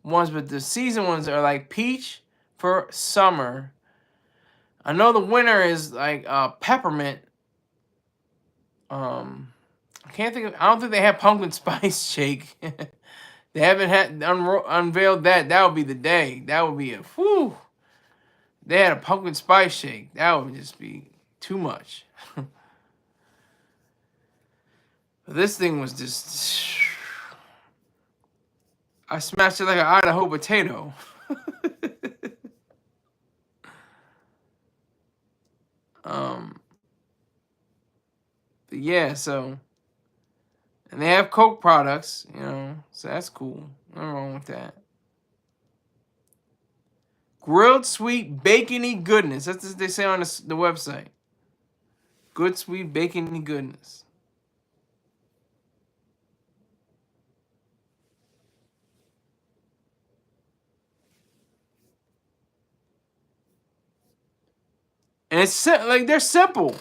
A: ones, but the season ones are like peach for summer. I know the winter is like peppermint. I can't think of. I don't think they have pumpkin spice shake. They haven't had unveiled that. That would be the day. That would be a whew. They had a pumpkin spice shake. That would just be too much. This thing was just. I smashed it like an Idaho potato. But yeah, so. And they have Coke products, you know, so that's cool. Nothing wrong with that. Grilled sweet bacony goodness. That's what they say on the website. Good sweet bacony goodness. And it's like they're simple.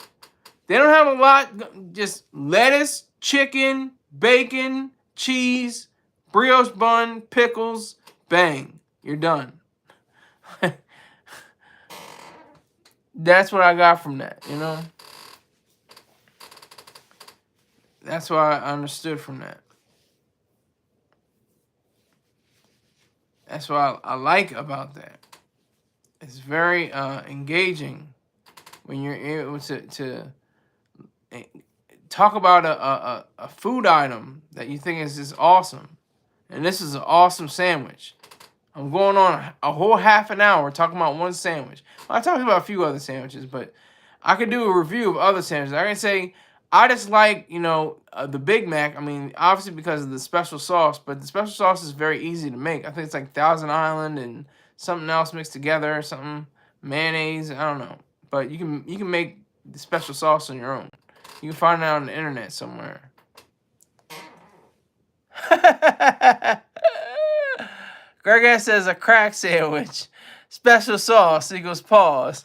A: They don't have a lot. Just lettuce, chicken, bacon, cheese, brioche bun, pickles. Bang, you're done. That's what I got from that, you know? That's what I understood from that. That's what I like about that. It's very engaging when you're able to talk about a food item that you think is just awesome. And this is an awesome sandwich. I'm going on a whole half an hour talking about one sandwich. Well, I talked about a few other sandwiches, but I could do a review of other sandwiches. I can say I just like, you know, the Big Mac. I mean, obviously because of the special sauce, but the special sauce is very easy to make. I think it's like Thousand Island and something else mixed together, something mayonnaise. I don't know, but you can make the special sauce on your own. You can find it on the internet somewhere. Greg says a crack sandwich. Special sauce equals pause.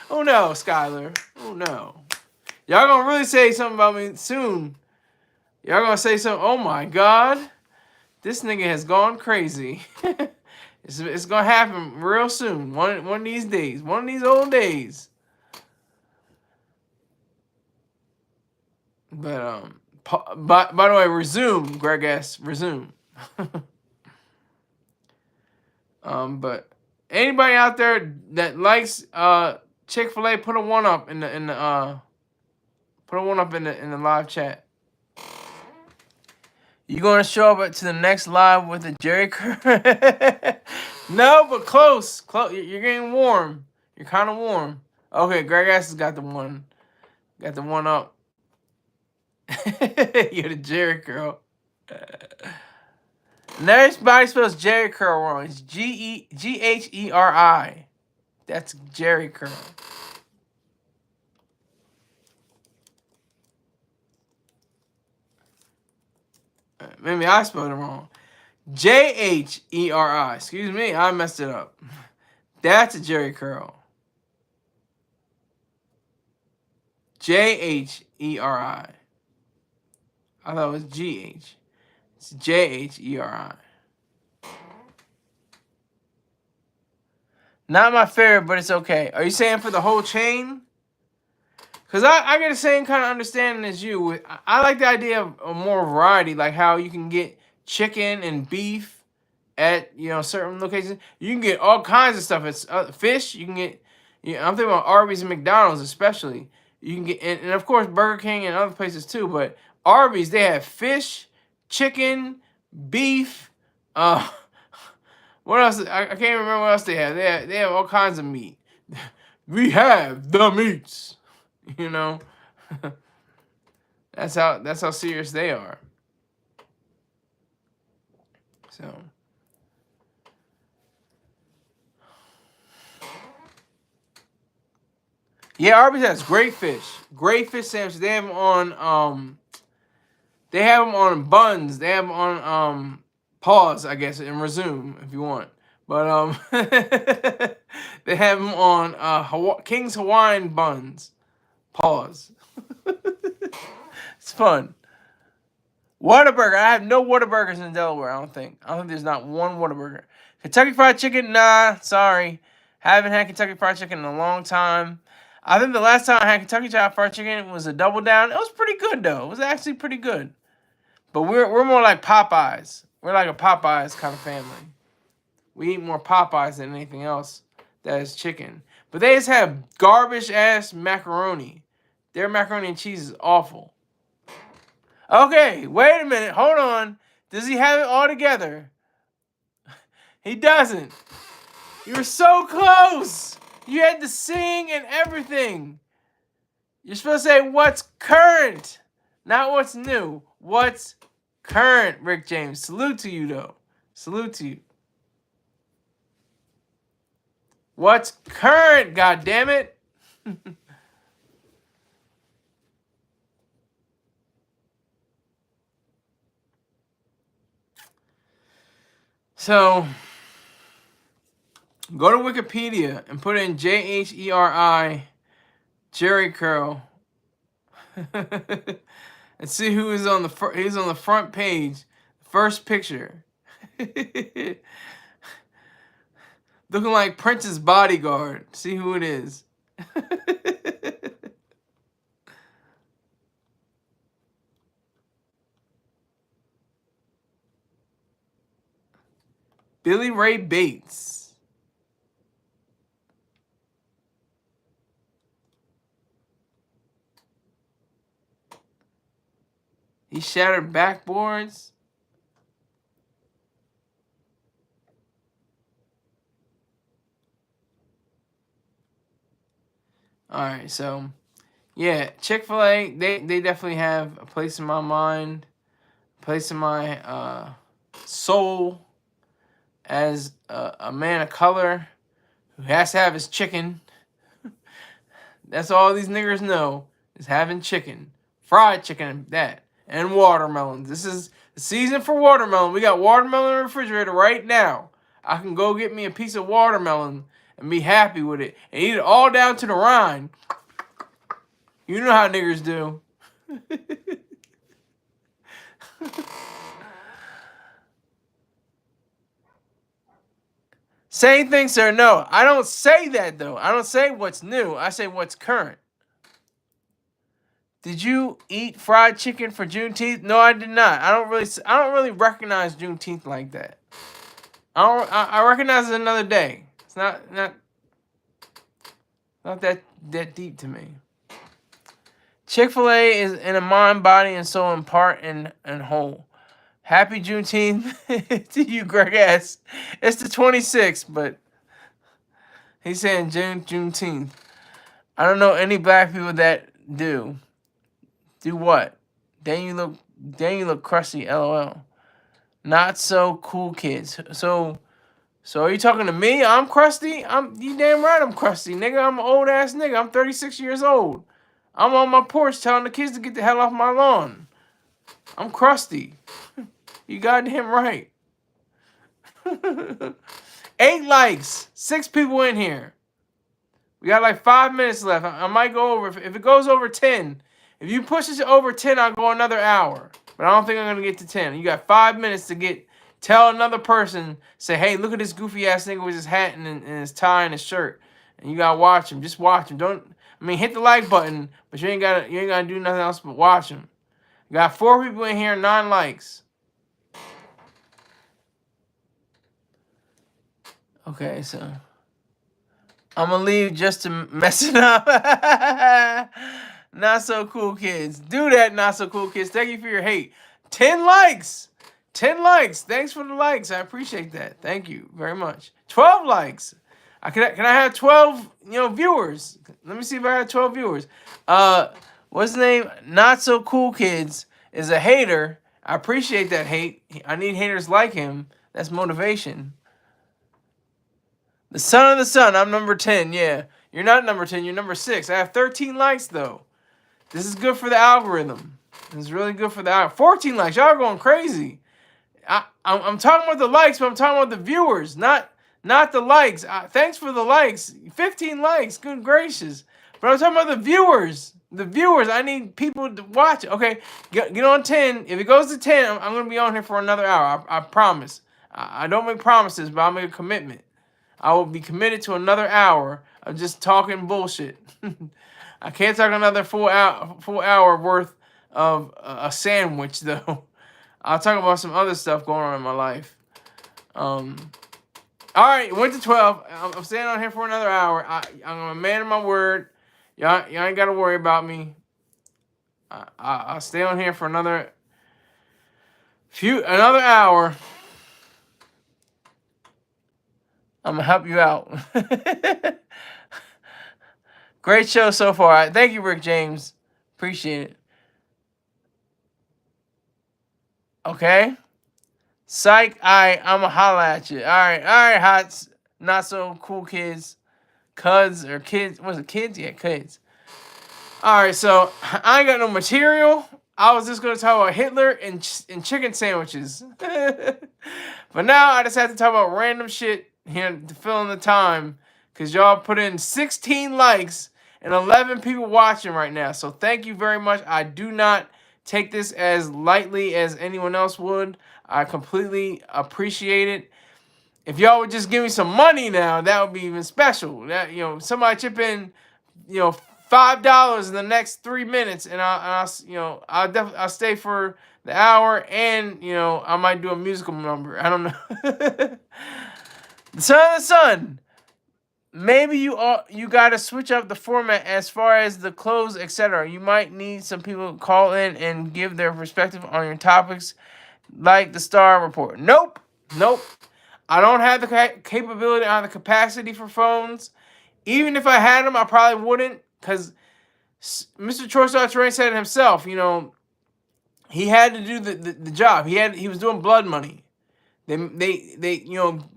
A: Oh no, Skylar. Oh no. Y'all gonna really say something about me soon. Y'all gonna say something. Oh my God. This nigga has gone crazy. It's gonna happen real soon. One of these days. One of these old days. But by the way, resume, Greg S. Resume. But anybody out there that likes Chick-fil-A, put a 1 up in the put a 1 up in the live chat. You gonna show up to the next live with a Jerry curl? No, but close. You're getting warm. You're kind of warm. Okay, Greg S has got the 1. Got the 1 up. You're the Jerry curl. Everybody spells Jerry curl wrong. It's Gheri. That's Jerry curl. Maybe I spelled it wrong. Jheri. Excuse me, I messed it up. That's a Jerry curl. Jheri. I thought it was GH. It's Jheri. Not my favorite, but it's okay. Are you saying for the whole chain? Because I get the same kind of understanding as you. I like the idea of more variety, like how you can get chicken and beef at certain locations. You can get all kinds of stuff. It's fish. You can get. I'm thinking about Arby's and McDonald's especially. You can get, and of course Burger King and other places too. But Arby's, they have fish, chicken, beef. What else? I can't remember what else they have. They have all kinds of meat. We have the meats. That's how serious they are. So yeah, Arby's has great fish sandwiches. They have them on buns. They have them on pause, I guess, and resume if you want. But they have them on King's Hawaiian buns. Pause. It's fun. Whataburger. I have no Whataburgers in Delaware, I don't think. There's not one Whataburger. Kentucky Fried Chicken? Nah, sorry. Haven't had Kentucky Fried Chicken in a long time. I think the last time I had Kentucky Fried Chicken was a Double Down. It was pretty good, though. It was actually pretty good. But we're more like Popeyes. We're like a Popeyes kind of family. We eat more Popeyes than anything else that is chicken. But they just have garbage-ass macaroni. Their macaroni and cheese is awful. Okay, wait a minute. Hold on. Does he have it all together? He doesn't. You were so close. You had to sing and everything. You're supposed to say what's current, not what's new. What's current, Rick James. Salute to you, though. Salute to you. What's current, goddammit? So, go to Wikipedia and put in Jheri, Jerry curl, and see who is on the he's on the front page, first picture. Looking like Prince's bodyguard. See who it is. Billy Ray Bates. He shattered backboards. Alright, so yeah, Chick-fil-A, they definitely have a place in my mind, a place in my soul as a man of color who has to have his chicken. That's all these niggers know, is having chicken. Fried chicken and that. And watermelons. This is the season for watermelon. We got watermelon in the refrigerator right now. I can go get me a piece of watermelon and be happy with it. And eat it all down to the rind. You know how niggers do. Same thing, sir. No, I don't say that, though. I don't say what's new. I say what's current. Did you eat fried chicken for Juneteenth? No, I did not. I don't really recognize Juneteenth like that. I recognize it another day. It's not that deep to me. Chick-fil-A is in a mind, body, and soul, in part and whole. Happy Juneteenth to you, Greg S. It's the 26th, but he's saying Juneteenth. I don't know any black people that do. Do what? Then you look crusty, LOL. Not so cool kids. So are you talking to me? I'm crusty. You damn right I'm crusty, nigga. I'm an old ass nigga. I'm 36 years old. I'm on my porch telling the kids to get the hell off my lawn. I'm crusty. You goddamn right. 8 likes. 6 people in here. We got like 5 minutes left. I might go over. If it goes over 10, if you push it to over 10, I'll go another hour. But I don't think I'm gonna get to 10. You got 5 minutes to tell another person, say, hey, look at this goofy ass nigga with his hat and his tie and his shirt. And you gotta watch him. Just watch him. Hit the like button, but you ain't gotta do nothing else but watch him. You got 4 people in here, 9 likes. Okay, so I'm gonna leave just to mess it up. Not so cool kids. Do that, not so cool kids. Thank you for your hate. 10 likes. 10 likes. Thanks for the likes. I appreciate that. Thank you very much. 12 likes. Can I have 12, viewers? Let me see if I have 12 viewers. What's the name? Not so cool kids is a hater. I appreciate that hate. I need haters like him. That's motivation. The son of the sun. I'm number 10. Yeah. You're not number 10. You're number 6. I have 13 likes, though. This is good for the algorithm. This is really good for the algorithm. 14 likes. Y'all are going crazy. I'm talking about the likes, but I'm talking about the viewers, not the likes. Thanks for the likes. 15 likes. Good gracious. But I'm talking about the viewers. The viewers. I need people to watch it. Okay. Get on 10. If it goes to 10, I'm going to be on here for another hour. I promise. I don't make promises, but I'll make a commitment. I will be committed to another hour of just talking bullshit. I can't talk another full hour worth of a sandwich, though. I'll talk about some other stuff going on in my life. All right, went to 12. I'm staying on here for another hour. I'm a man of my word. Y'all ain't got to worry about me. I'll stay on here for another hour. I'm gonna help you out. Great show so far. Thank you, Rick James. Appreciate it. Okay. Psych. I'ma holla at you. All right, hots. Not so cool kids. Cuds or kids. Was it kids? Yeah, kids. All right, so I ain't got no material. I was just gonna talk about Hitler and chicken sandwiches. But now I just have to talk about random shit here to fill in the time, because y'all put in 16 likes and 11 people watching right now. So thank you very much. I do not take this as lightly as anyone else would. I completely appreciate it. If y'all would just give me some money now, that would be even special. That, somebody chip in, $5 in the next 3 minutes, and I'll stay for the hour, and I might do a musical number. I don't know. The son of the sun. Maybe you gotta switch up the format as far as the clothes, etc. You might need some people to call in and give their perspective on your topics, like the Star Report. Nope. I don't have the capability or the capacity for phones. Even if I had them, I probably wouldn't, because Mr. Chorstar Terrain said it himself. He had to do the job. He was doing blood money. They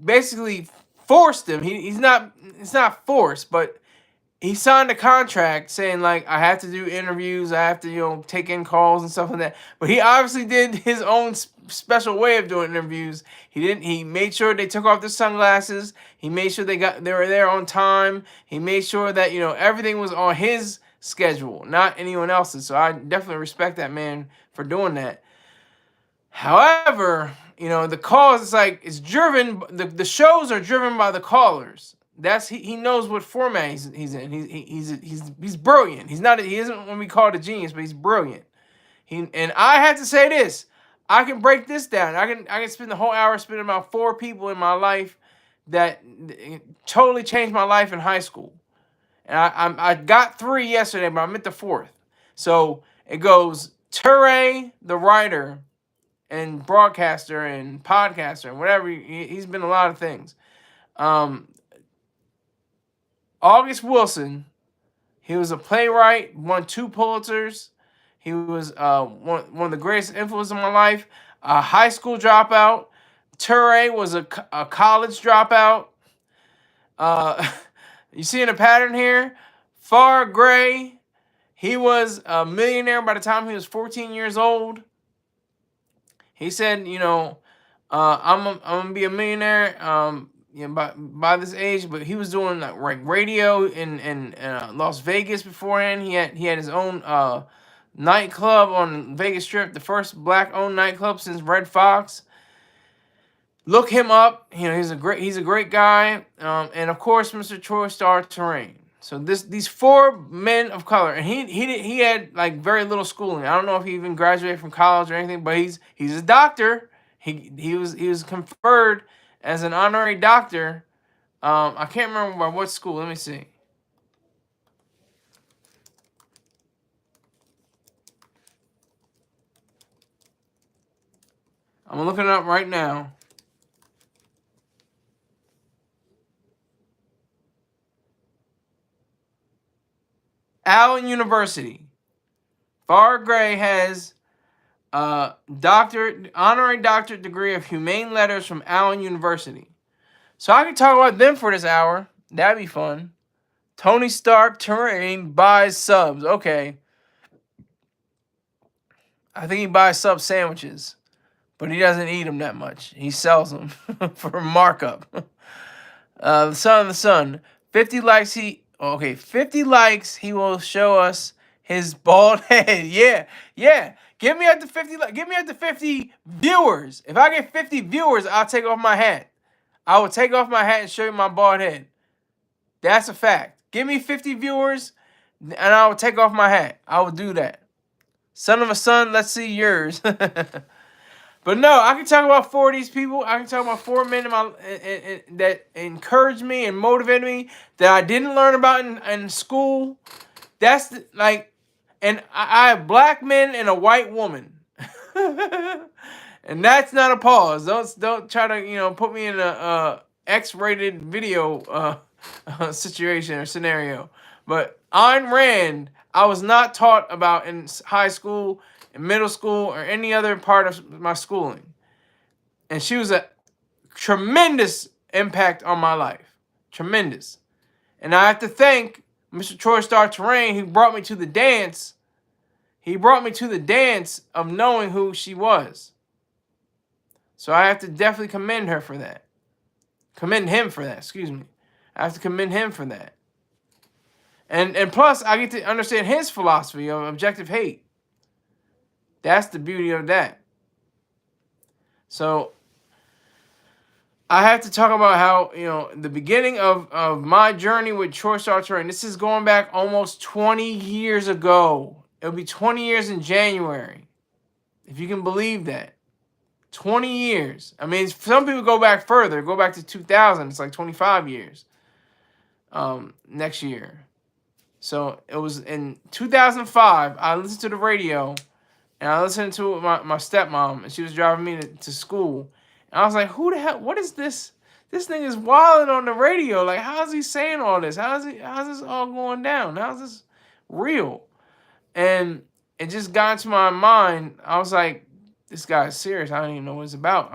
A: basically forced him. It's not forced, but he signed a contract saying, like, I have to do interviews, I have to take in calls and stuff like that. But he obviously did his own special way of doing interviews. He made sure they took off their sunglasses. He made sure they were there on time. He made sure that everything was on his schedule, not anyone else's. So I definitely respect that man for doing that. However, the calls, it's driven. The shows are driven by the callers. He knows what format he's in. He's brilliant. He isn't when we call it a genius, but he's brilliant. And I have to say this. I can break this down. I can spend the whole hour spending about 4 people in my life that totally changed my life in high school. And I got 3 yesterday, but I'm at the 4th. So it goes Ture, the writer and broadcaster and podcaster and whatever. He's been a lot of things. August Wilson, he was a playwright, won 2 Pulitzers. He was one of the greatest influences in my life. a high school dropout. Ture was a college dropout. You seeing a pattern here? Far Gray, he was a millionaire by the time he was 14 years old. He said, I'm gonna be a millionaire, by this age. But he was doing like radio in Las Vegas beforehand. He had his own nightclub on Vegas Strip, the first black-owned nightclub since Red Fox. Look him up. He's a great guy. And of course, Mr. Troy Star Terrain. So these four men of color, and he had like very little schooling. I don't know if he even graduated from college or anything, but he's a doctor. He was conferred as an honorary doctor. I can't remember by what school. Let me see. I'm looking it up right now. Allen University. Far Gray has a honorary doctorate degree of humane letters from Allen University. So I can talk about them for this hour. That'd be fun. Tony Stark Terrain buys subs. Okay. I think he buys sub sandwiches, but he doesn't eat them that much. He sells them for a markup. The Son of the Sun. 50 likes 50 likes, he will show us his bald head. Yeah. Give me up to 50 give me up to 50 viewers. If I get 50 viewers, I'll take off my hat. I will take off my hat and show you my bald head. That's a fact. Give me 50 viewers and I will take off my hat. I will do that. Son of a Son, let's see yours. But no, I can talk about four of these people. I can talk about four men that encouraged me and motivated me that I didn't learn about in school. That's and I have black men and a white woman. And that's not a pause. Don't try to put me in a X-rated video situation or scenario. But Ayn Rand, I was not taught about in high school, in middle school, or any other part of my schooling. And she was a tremendous impact on my life. Tremendous. And I have to thank Mr. Troy Star Terrain, who brought me to the dance. He brought me to the dance of knowing who she was. So I have to definitely commend her for that. Commend him for that, excuse me. I have to commend him for that. And plus, I get to understand his philosophy of objective hate. That's the beauty of that. So I have to talk about how, the beginning of my journey with Troy Star Terrain, this is going back almost 20 years ago. It'll be 20 years in January, if you can believe that. 20 years. I mean, some people go back further, go back to 2000. It's like 25 years next year. So it was in 2005, I listened to the radio, and I listened to my stepmom, and she was driving me to school. And I was like, who the hell, what is this? This thing is wilding on the radio. Like, how's he saying all this? How's this all going down? How's this real? And it just got into my mind. I was like, this guy's serious. I don't even know what it's about.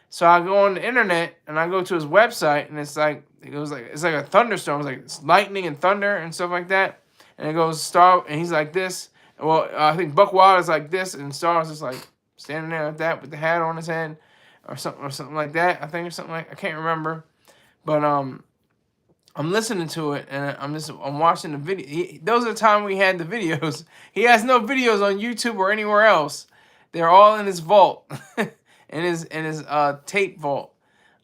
A: So I go on the internet and I go to his website, and it's like a thunderstorm. It's like it's lightning and thunder and stuff like that. And it goes Star, and he's like this. Well, I think Buck Wilder's like this, and Star's just like standing there like that with the hat on his head, or something like that. I think, or something like, I can't remember, but I'm listening to it, and I'm watching the video. Those are the time we had the videos. He has no videos on YouTube or anywhere else. They're all in his vault, in his tape vault,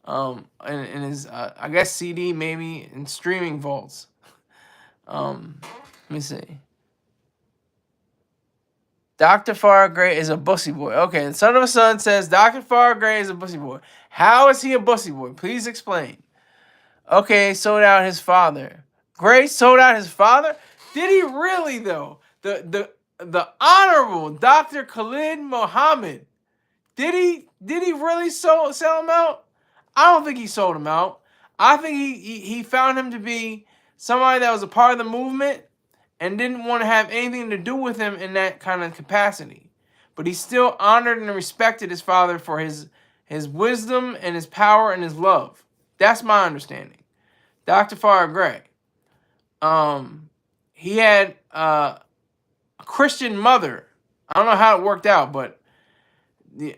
A: in his I guess CD maybe, and streaming vaults. Let me see. Dr. Fargray is a bussy boy. Okay, the Son of a Son says Dr. Fargray is a bussy boy. How is he a bussy boy? Please explain. Okay, sold out his father. Gray sold out his father? Did he really though? The Honorable Dr. Khalid Mohammed. Did he really sell him out? I don't think he sold him out. I think he found him to be somebody that was a part of the movement and didn't want to have anything to do with him in that kind of capacity. but he still honored and respected his father for his wisdom and his power and his love. That's my understanding. Dr. Farrar Gray. He had a Christian mother. I don't know how it worked out, but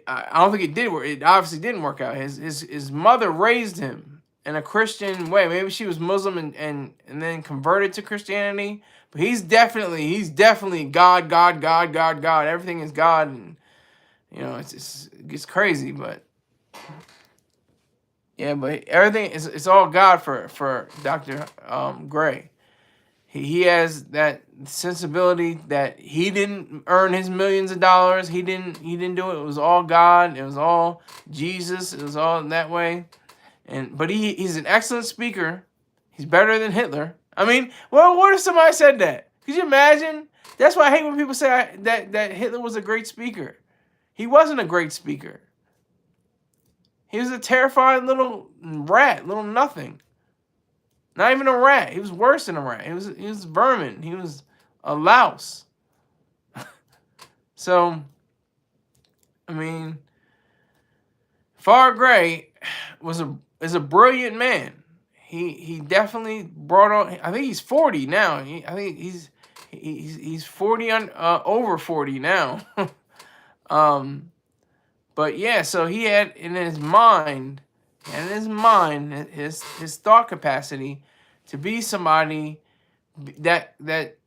A: I don't think it did work. It obviously didn't work out. His mother raised him in a Christian way. Maybe she was Muslim and then converted to Christianity. But he's definitely God, God, God, God, God. Everything is God, and it gets crazy. But yeah, but everything is it's all God for Dr. Gray. He has that sensibility that he didn't earn his millions of dollars. He didn't do it. It was all God. It was all Jesus. It was all that way. But he's an excellent speaker. He's better than Hitler. I mean, well, what if somebody said that? Could you imagine? That's why I hate when people say that Hitler was a great speaker. He wasn't a great speaker. He was a terrifying little rat, little nothing. Not even a rat. He was worse than a rat. He was vermin. He was a louse. So, I mean, Farrar Gray is a brilliant man. He definitely brought on. I think he's 40 now. I think he's 40 over 40 now. But yeah, so he had in his mind. And his thought capacity to be somebody that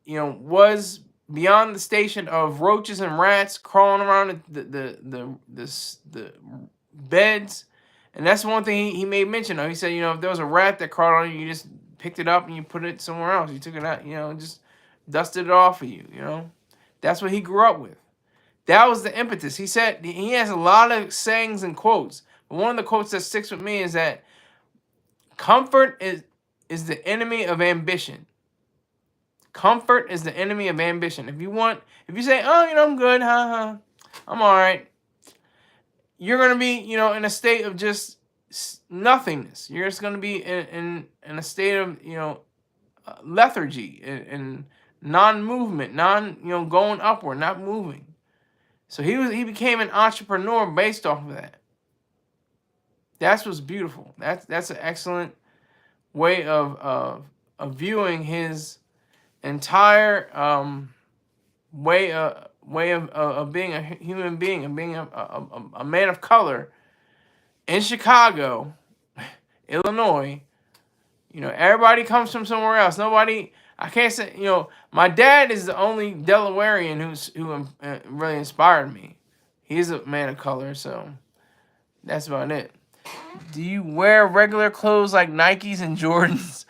A: was beyond the station of roaches and rats crawling around the beds. And that's one thing he made mention of. He said, if there was a rat that crawled on you, you just picked it up and you put it somewhere else. You took it out, just dusted it off of you, That's what he grew up with. That was the impetus. He said he has a lot of sayings and quotes. But one of the quotes that sticks with me is that comfort is the enemy of ambition. Comfort is the enemy of ambition. If you say, oh, I'm good, I'm all right, you're going to be, in a state of just nothingness. You're just going to be in a state of, lethargy and non-movement, going upward, not moving. So he became an entrepreneur based off of that. That's what's beautiful. That's an excellent way of viewing his entire way of being a human being and being a man of color in Chicago, Illinois. Everybody comes from somewhere else. Nobody. I can't say. My dad is the only Delawarean who really inspired me. He's a man of color, so that's about it. Do you wear regular clothes like Nikes and Jordans?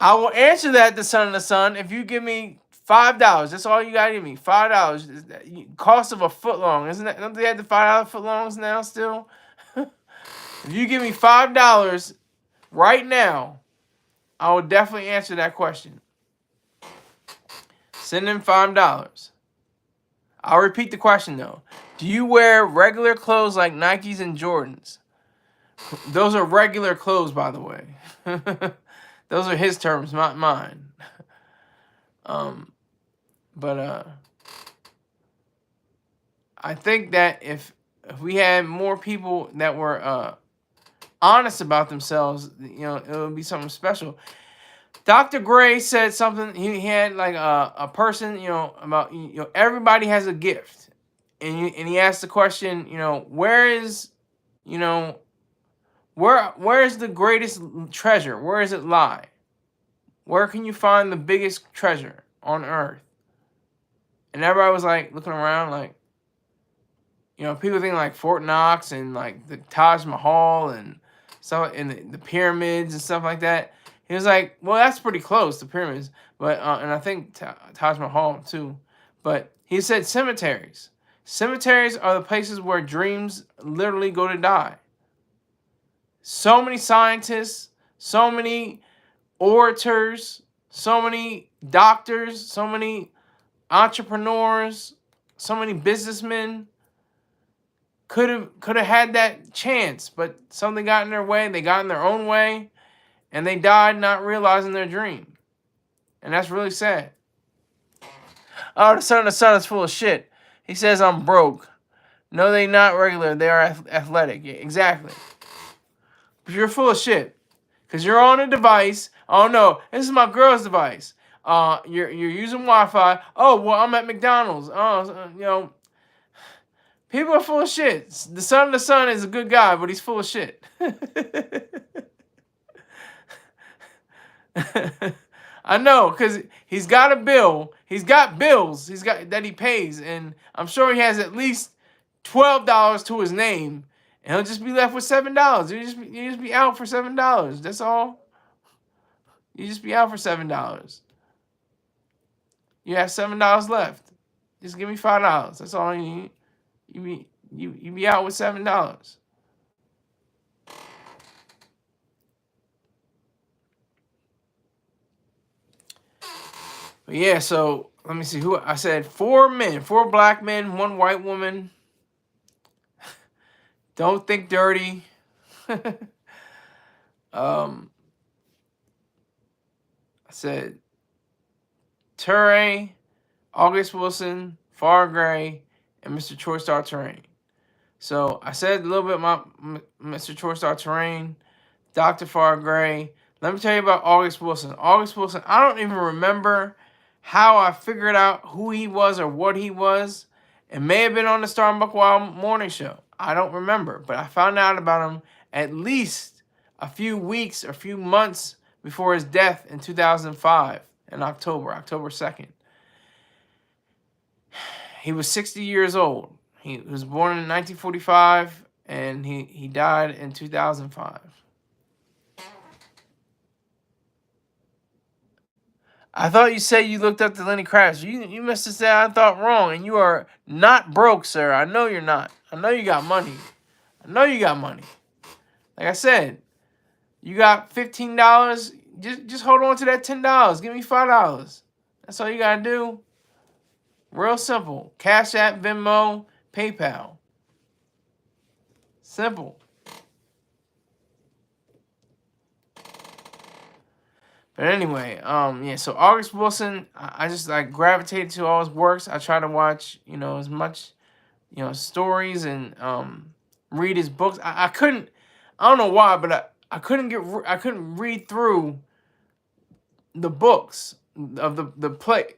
A: I will answer that, the son of the sun, if you give me $5. That's all you gotta give me. $5. Cost of a footlong, isn't that? Don't they have the $5 footlongs now still? If you give me $5 right now, I will definitely answer that question. Send in $5. I'll repeat the question though. Do you wear regular clothes like Nikes and Jordans? Those are regular clothes, by the way. Those are his terms, not mine. But I think that if we had more people that were honest about themselves, it would be something special. Dr. Gray said something. He had like a person, about everybody has a gift, and he asked the question, where is the greatest treasure? Where does it lie? Where can you find the biggest treasure on earth? And everybody was like looking around, like, people think like Fort Knox and like the Taj Mahal and stuff, and the pyramids and stuff like that. He was like, well, that's pretty close, the pyramids, but and I think Taj Mahal too. But he said cemeteries. Cemeteries are the places where dreams literally go to die. So many scientists, so many orators, so many doctors, so many entrepreneurs, so many businessmen could have had that chance, but something got in their way. They got in their own way, and they died not realizing their dream. And that's really sad. Oh, the son of the sun is full of shit. He says I'm broke. No, they not regular. They are athletic. Yeah, exactly. But you're full of shit. Because you're on a device. Oh no, this is my girl's device. You're using Wi-Fi. Oh well, I'm at McDonald's. Oh, people are full of shit. The son of the son is a good guy, but he's full of shit. I know, because he's got a bill. He's got bills. He's got that he pays, and I'm sure he has at least $12 to his name, and he'll just be left with $7. You just be out for $7. That's all. You just be out for $7. You have $7 left. Just give me $5. That's all you need. You be out with $7. But yeah, so let me see who I said. 4 men, 4 black men, 1 white woman. Don't think dirty. I said Turay, August Wilson, Far Gray, and Mr. Choice Star Terrain. So I said a little bit about Mr. Choice Star Terrain, Dr. Far Gray. Let me tell you about August Wilson. August Wilson, I don't even remember how I figured out who he was or what he was. It may have been on the Star and Buckwild morning show. I don't remember. But I found out about him at least a few weeks or a few months before his death in 2005 in October 2nd. He was 60 years old. He was born in 1945 and he died in 2005. I thought you said you looked up to Lenny Kravitz. You must have said I thought wrong, and you are not broke, sir. I know you're not. I know you got money. I know you got money. Like I said, you got $15. Just hold on to that $10. Give me $5. That's all you gotta do. Real simple. Cash App, Venmo, PayPal. Simple. But anyway, yeah, so August Wilson, I just like gravitated to all his works. I try to watch, as much, stories and read his books. I couldn't, I don't know why, but I couldn't read through the books of the play,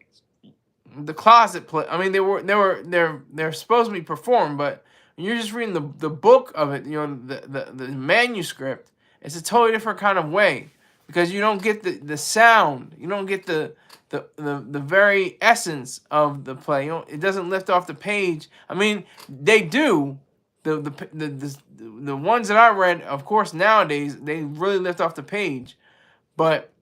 A: the closet play. I mean, they're supposed to be performed, but when you're just reading the book of it, the manuscript, it's a totally different kind of way. Because you don't get the sound, you don't get the very essence of the play. It doesn't lift off the page. I mean, they do. The ones that I read, of course, nowadays they really lift off the page, but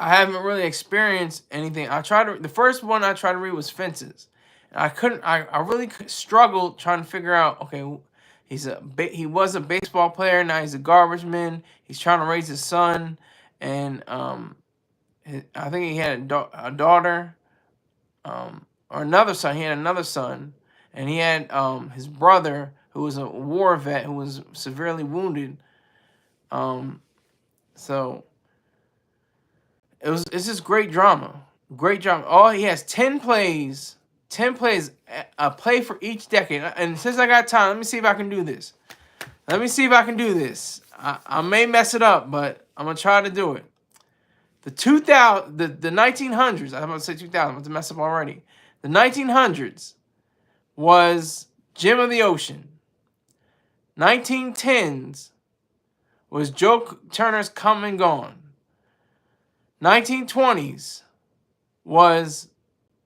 A: I haven't really experienced anything. The first one I tried to read was Fences. And I couldn't. I really struggled trying to figure out. Okay, he was a baseball player. Now he's a garbage man. He's trying to raise his son, and I think he had a daughter, or another son. He had another son, and he had his brother who was a war vet who was severely wounded. So it's just great drama. Great drama. Oh, he has 10 plays. 10 plays, a play for each decade. And since I got time, let me see if I can do this. I may mess it up, but I'm going to try to do it. The 1900s, I'm about to say 2000, I'm about to mess up already. The 1900s was Gem of the Ocean. 1910s was Joe Turner's Come and Gone. 1920s was,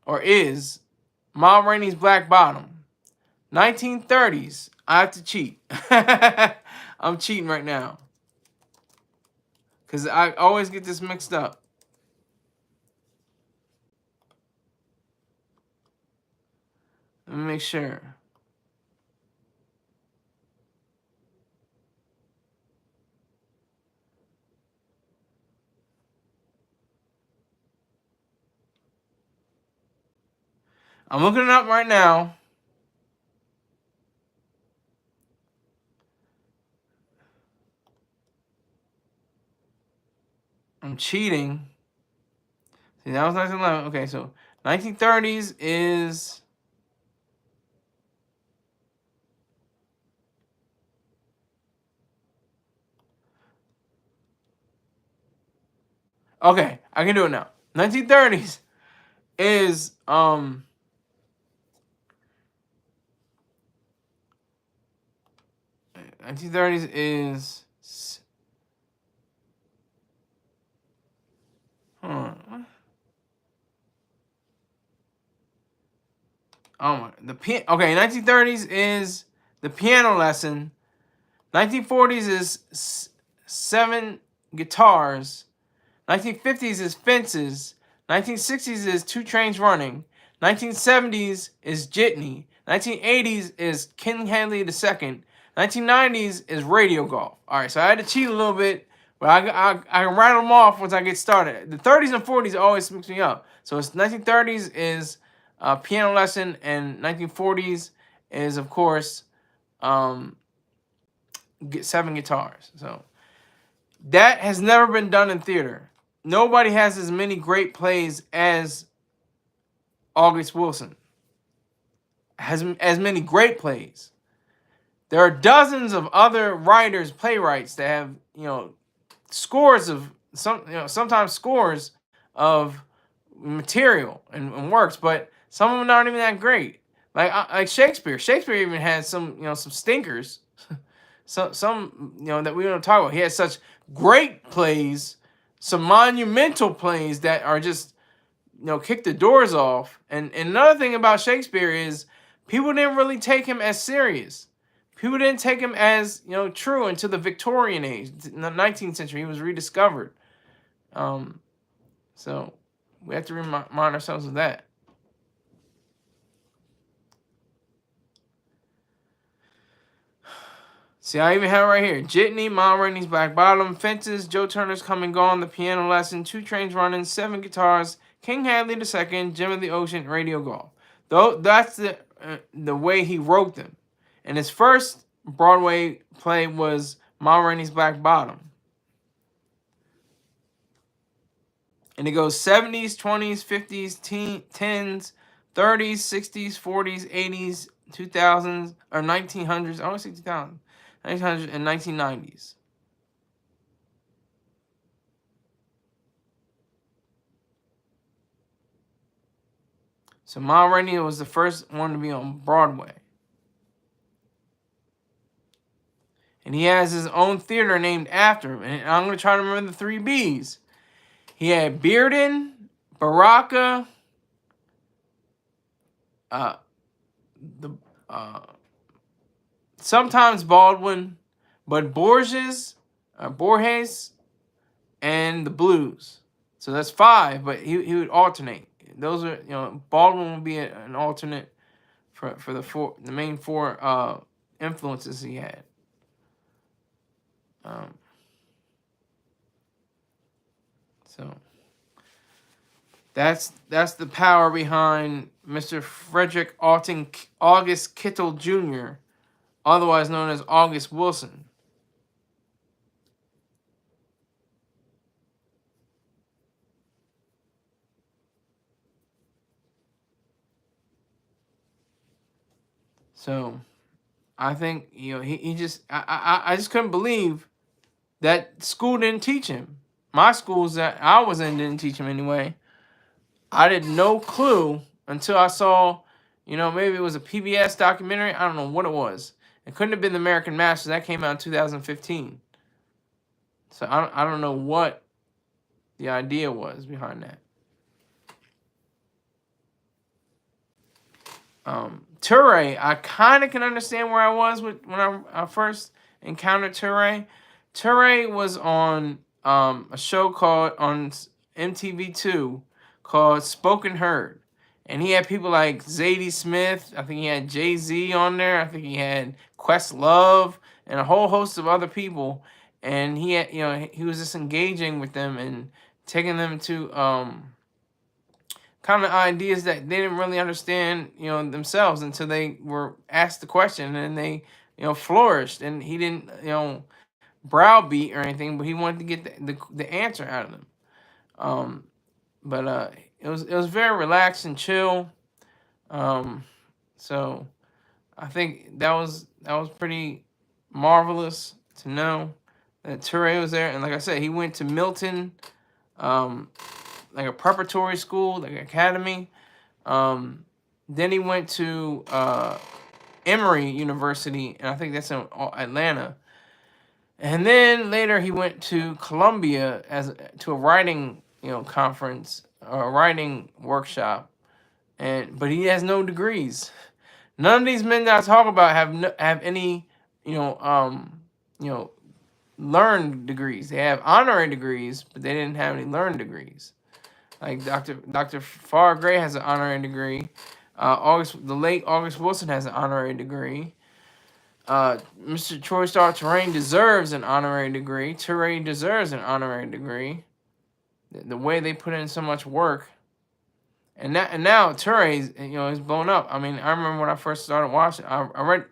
A: or is, Ma Rainey's Black Bottom. 1930s, I have to cheat. I'm cheating right now. Because I always get this mixed up. Let me make sure. I'm looking it up right now. I'm cheating. See, that was 1911. Okay, so 1930s is Okay, I can do it now. 1930s is 1930s is hmm, oh my okay, 1930s is the piano lesson. 1940s is 7 guitars. 1950s is fences. 1960s is 2 trains running. 1970s is jitney. 1980s is King Henry II. 1990s is radio golf. All right, so I had to cheat a little bit, but I can rattle them off once I get started. The 30s and 40s always mix me up. So it's 1930s is piano lesson, and 1940s is, of course, um, 7 guitars. So that has never been done in theater. Nobody has as many great plays as August Wilson. Has as many great plays. There are dozens of other writers, playwrights that have, scores of sometimes scores of material and works, but some of them aren't even that great. Like Shakespeare. Shakespeare even has some stinkers. Some that we don't talk about. He has such great plays, some monumental plays that are just kick the doors off. And another thing about Shakespeare is people didn't really take him as serious. People didn't take him as true until the Victorian age, in the 19th century. He was rediscovered. So we have to remind ourselves of that. See, I even have it right here. Jitney, Ma Rainey's Black Bottom, Fences, Joe Turner's Come and Gone, The Piano Lesson, 2 Trains Running, 7 Guitars, King Hadley II, Gem of the Ocean, Radio Golf. Though that's the way he wrote them. And his first Broadway play was Ma Rainey's Black Bottom. And it goes 70s, 20s, 50s, 10s, 30s, 60s, 40s, 80s, 2000s, or 1900s. I always say 2000s. 1900s and 1990s. So Ma Rainey was the first one to be on Broadway. And he has his own theater named after him. And I'm going to try to remember the 3 B's. He had Bearden, Baraka, the sometimes Baldwin, but Borges, and the Blues. So that's 5, but he would alternate. Those are Baldwin would be an alternate for the main 4 influences he had. So that's the power behind Mr. Frederick August Kittle Jr., otherwise known as August Wilson. So I think he just I just couldn't believe that school didn't teach him. My schools that I was in didn't teach him anyway. I had no clue until I saw, maybe it was a PBS documentary. I don't know what it was. It couldn't have been The American Masters. That came out in 2015. So I don't know what the idea was behind that. Touré, I kind of can understand where I was when I first encountered Touré. Touré was on a show called on MTV2 called Spoken Heard. And he had people like Zadie Smith. I think he had Jay-Z on there. I think he had Questlove and a whole host of other people. And he had, he was just engaging with them and taking them to kind of ideas that they didn't really understand, themselves until they were asked the question, and they, flourished. And he didn't, browbeat or anything, but he wanted to get the answer out of them. But it was very relaxed and chill. So I think that was pretty marvelous to know that Touré was there. And like I said, he went to Milton like a preparatory school, like academy. Then he went to Emory University, and I think that's in Atlanta. And then later he went to Columbia to a writing, conference or a writing workshop. But he has no degrees. None of these men that I talk about have any, you know, um, you know, learned degrees. They have honorary degrees, but they didn't have any learned degrees. Like Dr. Farr Gray has an honorary degree. The late August Wilson has an honorary degree. Mr. Troy Star Terrain deserves an honorary degree. Toure deserves an honorary degree. The way they put in so much work. And now Toure is blown up. I mean, I remember when I first started watching. I read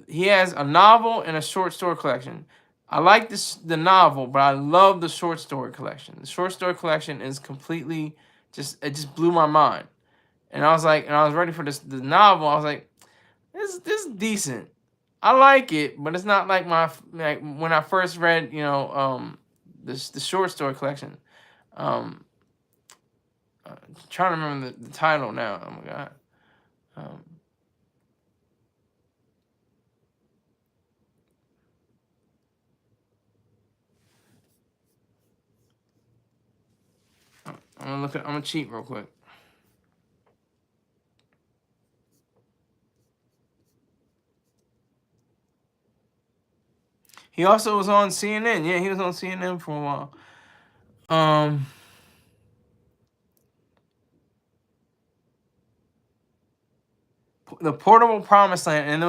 A: he has a novel and a short story collection. I like the novel, but I love the short story collection. The short story collection is completely it just blew my mind. And I was ready for the novel. I was like, this is decent. I like it, but it's not like when I first read the short story collection. Trying to remember the title now. Oh my god. I'm gonna cheat real quick. He also was on CNN. Yeah, he was on CNN for a while. The Portable Promised Land, and there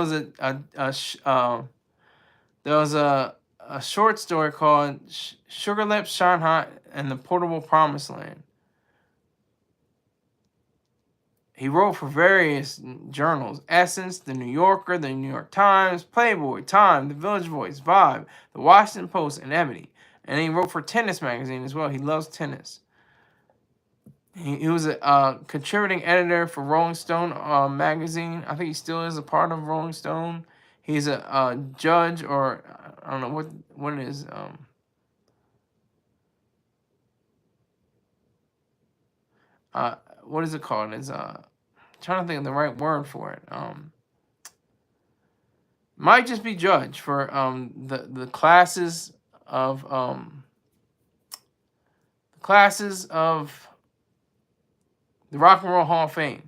A: was a short story called Sugar Lips Shine Hot and the Portable Promised Land. He wrote for various journals: Essence, The New Yorker, The New York Times, Playboy, Time, The Village Voice, Vibe, The Washington Post, and Ebony. And he wrote for Tennis Magazine as well. He loves tennis. He was a contributing editor for Rolling Stone magazine. I think he still is a part of Rolling Stone. He's a judge, or I don't know what it is. What is it called? It's trying to think of the right word for it. Might just be judge for the classes of the Rock and Roll Hall of Fame.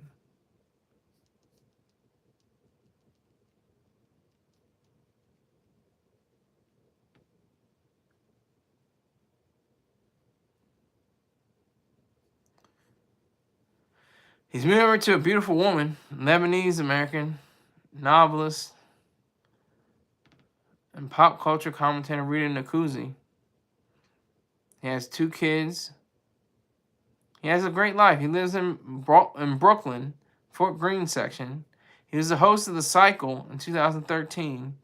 A: He's married to a beautiful woman, Lebanese American novelist and pop culture commentator Rita Nkuzi. He has 2 kids. He has a great life. He lives in Brooklyn, Fort Greene section. He was the host of The Cycle in 2013.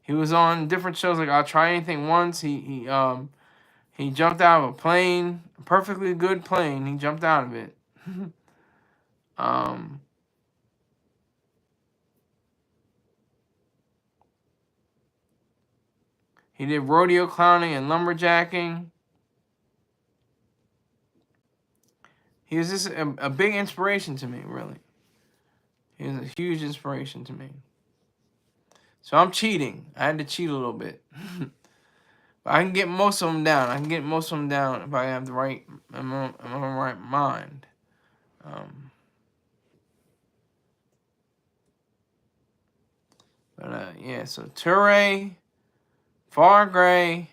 A: He was on different shows like I'll Try Anything Once. He jumped out of a plane, a perfectly good plane. He jumped out of it. He did rodeo clowning and lumberjacking. He was just a big inspiration to me, really. He was a huge inspiration to me. So I'm cheating. I had to cheat a little bit. But I can get most of them down. I can get most of them down if I have the right, I'm on the right mind. Yeah, so Toure, Farr Gray,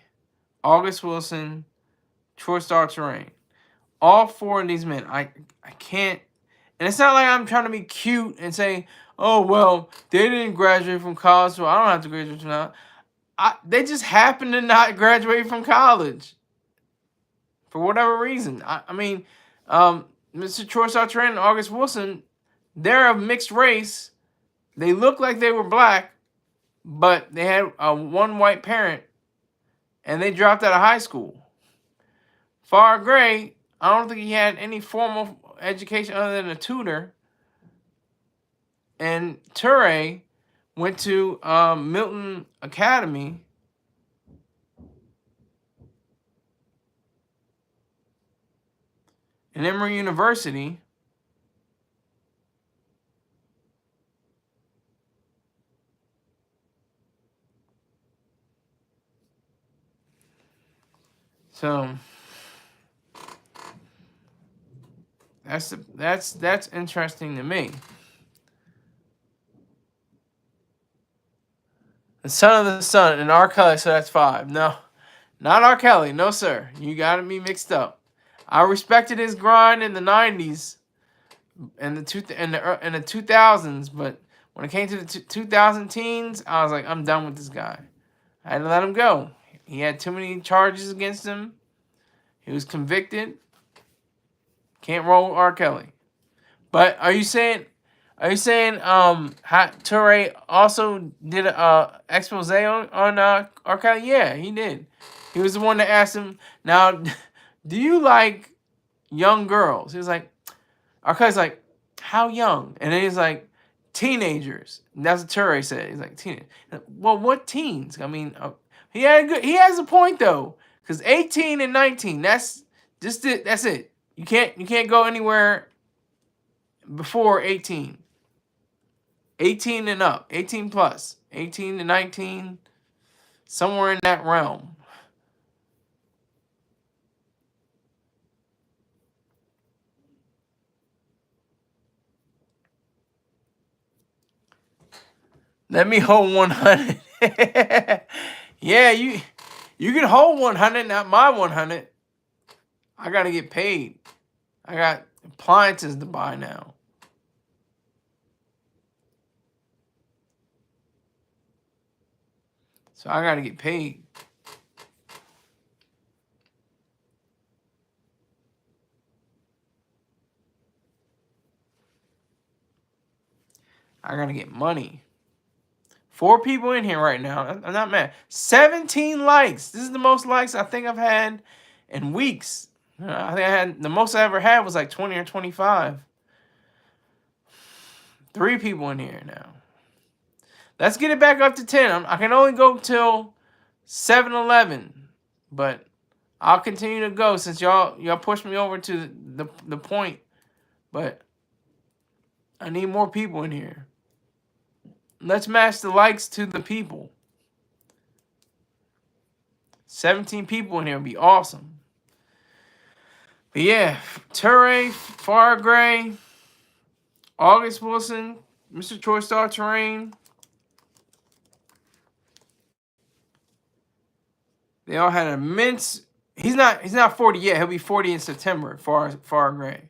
A: August Wilson, Troy Star Terrain. All 4 of these men, I can't, and it's not like I'm trying to be cute and say, oh, well, they didn't graduate from college, so I don't have to graduate from now. They just happen to not graduate from college for whatever reason. I mean, Mr. Troy Star Terrain and August Wilson, they're of mixed race. They look like they were black, but they had one white parent, and they dropped out of high school. Farr Gray, I don't think he had any formal education other than a tutor. And Toure went to Milton Academy. And Emory University. So that's interesting to me. The son of the son and R. Kelly, so that's 5. No, not R. Kelly. No, sir. You got me mixed up. I respected his grind in the 90s and the 2000s, but when it came to the 2000 teens, I was like, I'm done with this guy. I had to let him go. He had too many charges against him. He was convicted. Can't roll with R. Kelly. But are you saying Toure also did a expose on R. Kelly? Yeah, he did. He was the one that asked him, now, do you like young girls? He was like, R. Kelly's like, how young? And then he's like, teenagers. And that's what Toure said. He's like, teenagers. Well, what teens? I mean, he has a point though, because 18 and 19, that's just it. That's it. You can't go anywhere before 18. 18 and up, 18 plus, 18 to 19, somewhere in that realm. Let me hold 100. Yeah, you can hold 100, not my 100. I got to get paid. I got appliances to buy now. So I got to get paid. I got to get money. 4 people in here right now. I'm not mad. 17 likes. This is the most likes I think I've had in weeks. I think the most I ever had was like 20 or 25. 3 people in here now. Let's get it back up to 10. I can only go till 7-11, but I'll continue to go since y'all pushed me over to the point. But I need more people in here. Let's match the likes to the people. 17 people in here would be awesome. But yeah, Toure, Far Gray, August Wilson, Mr. Troy Star Terrain. They all had immense. He's not 40 yet. He'll be 40 in September. Far Gray.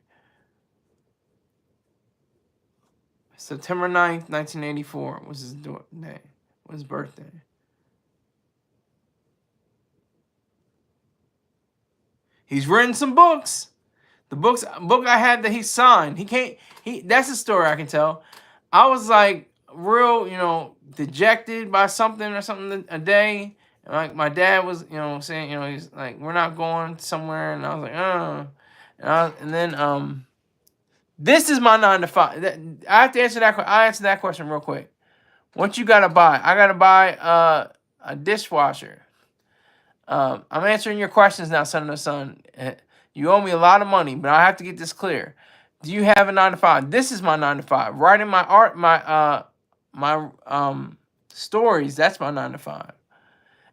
A: September 9th, 1984 was his day. Was his birthday. He's written some books. The book I had that he signed. That's a story I can tell. I was like real, dejected by something or something a day. And like my dad was, saying, he's like, we're not going somewhere. And I was like, And then this is my 9 to 5. I have to answer that. I'll answer that question real quick. What you gotta buy? I gotta buy a dishwasher. I'm answering your questions now, son of the son. You owe me a lot of money, but I have to get this clear. Do you have a 9 to 5? This is my 9 to 5. Writing my art, my stories. That's my 9 to 5.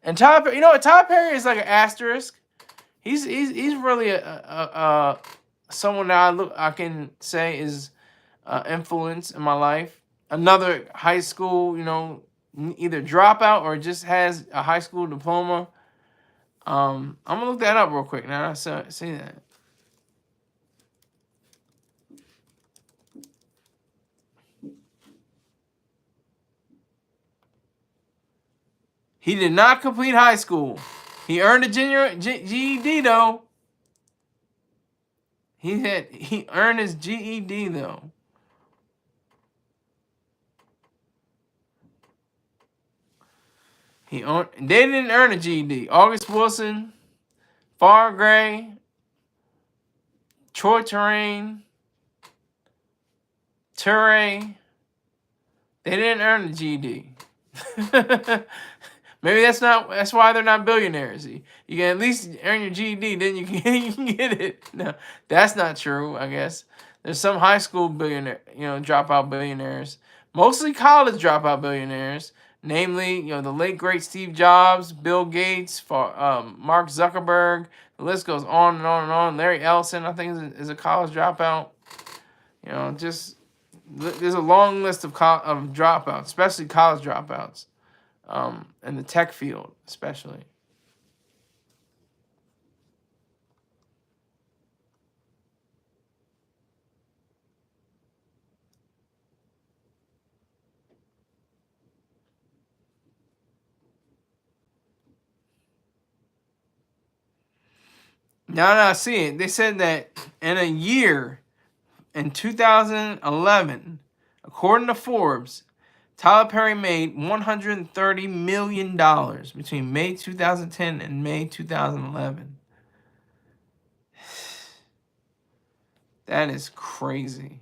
A: And Tyler Perry is like an asterisk. He's really a someone that I can say is influence in my life. Another high school, either dropout or just has a high school diploma. I'm gonna look that up real quick now. I see that. He did not complete high school. He earned a GED though. He earned his GED though. They didn't earn a GED. August Wilson, Far Gray, Troy Terrain, Toure, They didn't earn the GED. Maybe that's why they're not billionaires. You can at least earn your GED, then you can, you can get it. No, that's not true, I guess. There's some high school billionaire, dropout billionaires. Mostly college dropout billionaires. Namely, the late great Steve Jobs, Bill Gates, Mark Zuckerberg. The list goes on and on and on. Larry Ellison, I think, is a college dropout. Just there's a long list of dropouts, especially college dropouts. In the tech field, especially. Now that I see it, they said that in a year, in 2011, according to Forbes, Tyler Perry made $130 million between May 2010 and May 2011. That is crazy.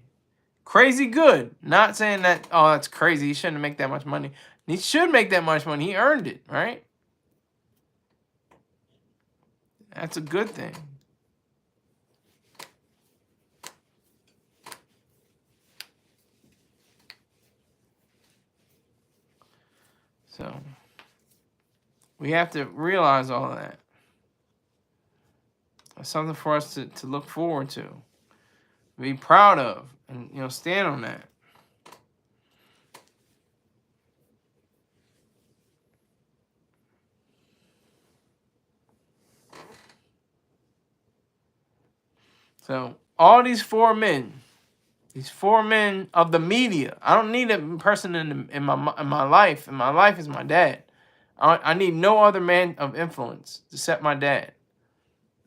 A: Crazy good. Not saying that, oh, that's crazy. He shouldn't make that much money. He should make that much money. He earned it, right? That's a good thing. So we have to realize all of that. It's something for us to look forward to, be proud of, and stand on that. So all these four men of the media. I don't need a person in my life. And my life is my dad. I need no other man of influence except my dad.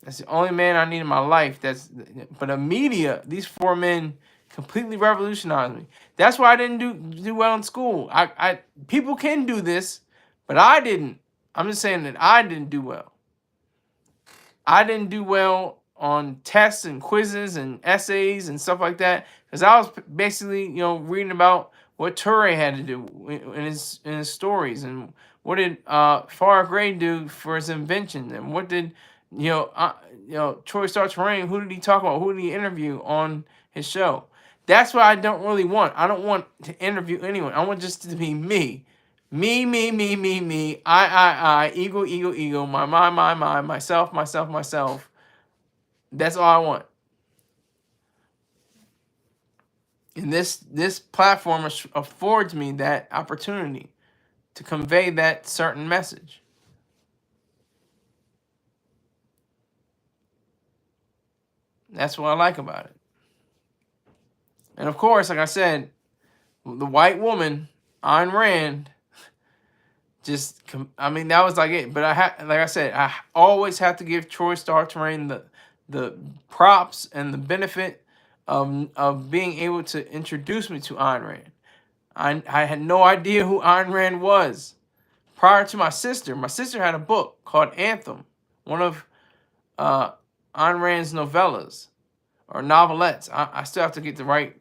A: That's the only man I need in my life. But the media, these four men completely revolutionized me. That's why I didn't do well in school. People can do this, but I didn't. I'm just saying that I didn't do well. I didn't do well on tests and quizzes and essays and stuff like that, because I was basically, reading about what Toure had to do in his stories, and what did Farrah Gray do for his invention, and what did Troy Star Terrain, who did he talk about, who did he interview on his show? That's what I don't really want. I don't want to interview anyone. I want just to be me. Me, I, ego, my, myself. That's all I want. And this platform affords me that opportunity to convey that certain message. That's what I like about it. And of course, like I said, the white woman, Ayn Rand, that was like it. But like I said, I always have to give Troy Star Terrain the props and the benefit of being able to introduce me to Ayn Rand. I had no idea who Ayn Rand was prior to my sister. My sister had a book called Anthem, one of Ayn Rand's novellas or novelettes. I still have to get the right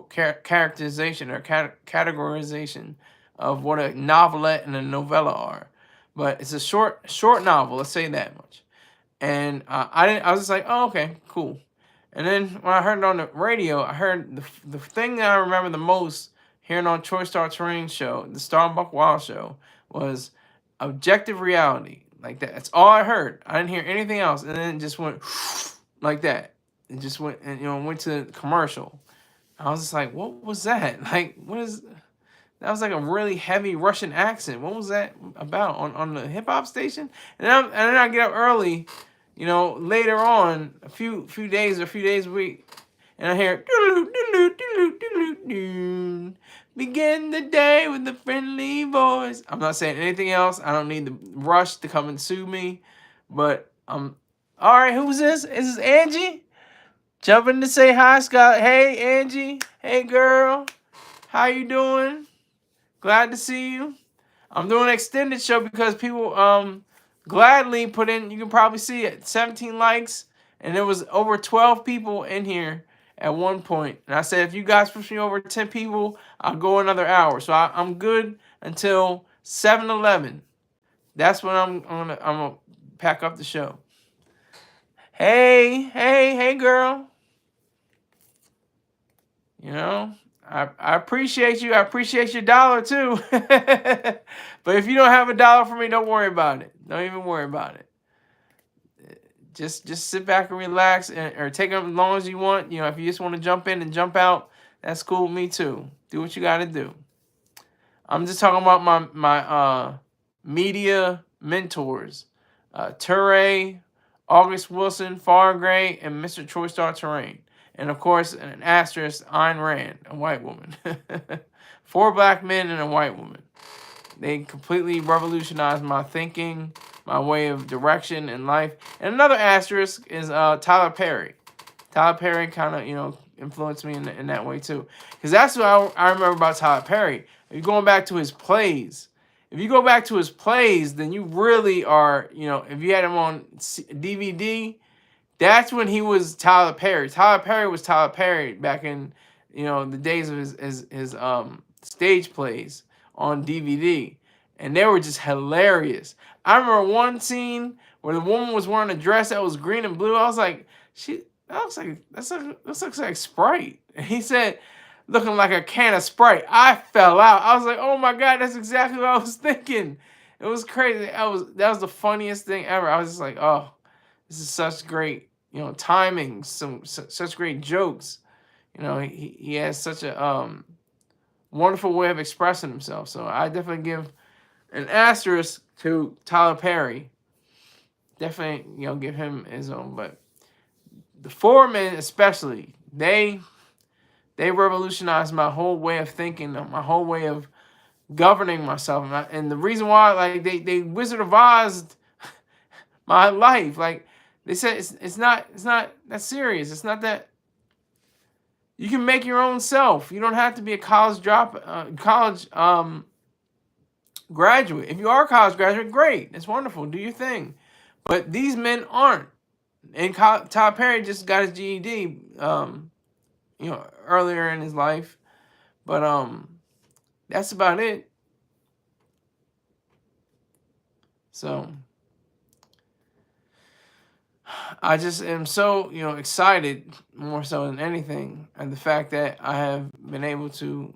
A: characterization or categorization of what a novelette and a novella are. But it's a short novel, let's say that much. And I was just like, oh, okay, cool. And then when I heard it on the radio, I heard the thing that I remember the most hearing on Troy Star Terrain show, the Star and Buck Wild show, was objective reality. Like that. That's all I heard. I didn't hear anything else. And then it just went like that. It just went and went to commercial. I was just like, what was that? Like, what is that? Was like a really heavy Russian accent. What was that about on the hip hop station? And then I get up early, later on, a few days a week, and I hear begin the day with a friendly voice. I'm not saying anything else. I don't need the Rush to come and sue me, but all right. Who's this? Is this Angie? Jumping to say hi, Scott. Hey, Angie. Hey, girl. How you doing? Glad to see you. I'm doing an extended show because people gladly put in, you can probably see it, 17 likes, and there was over 12 people in here at one point, and I said, if you guys push me over 10 people, I'll go another hour. So I'm good until 7:11. That's when I'm gonna pack up the show. Hey, girl. You know, I appreciate you. I appreciate your dollar too. But if you don't have a dollar for me, don't worry about it. Don't even worry about it. Just sit back and relax, or take them as long as you want. You know, if you just want to jump in and jump out, that's cool with me too. Do what you got to do. I'm just talking about my media mentors, Ture, August Wilson, Fargray, and Mr. Troy Star Terrain. And of course, an asterisk, Ayn Rand, a white woman. 4 black men and a white woman. They completely revolutionized my thinking, my way of direction in life. And another asterisk is Tyler Perry. Tyler Perry kind of, influenced me in that way too. Because that's what I remember about Tyler Perry. If you're going back to his plays, then you really are, if you had him on DVD, that's when he was Tyler Perry. Tyler Perry was Tyler Perry back in, the days of his stage plays on DVD. And they were just hilarious. I remember one scene where the woman was wearing a dress that was green and blue. I was like, that looks like Sprite. And he said, looking like a can of Sprite. I fell out. I was like, oh my God, that's exactly what I was thinking. It was crazy. That was the funniest thing ever. I was just like, oh, this is such great, timing, such great jokes. He has such a wonderful way of expressing himself. So I definitely give an asterisk to Tyler Perry. Definitely, give him his own. But the 4 men especially, they revolutionized my whole way of thinking, my whole way of governing myself. And the reason why, like, they Wizard of Oz my life. Like, they said it's not that serious. It's not that. You can make your own self. You don't have to be a college graduate. If you are a college graduate, great. It's wonderful. Do your thing. But these men aren't. And Tyler Perry just got his GED, earlier in his life. But that's about it. So I just am so, excited, more so than anything, and the fact that I have been able to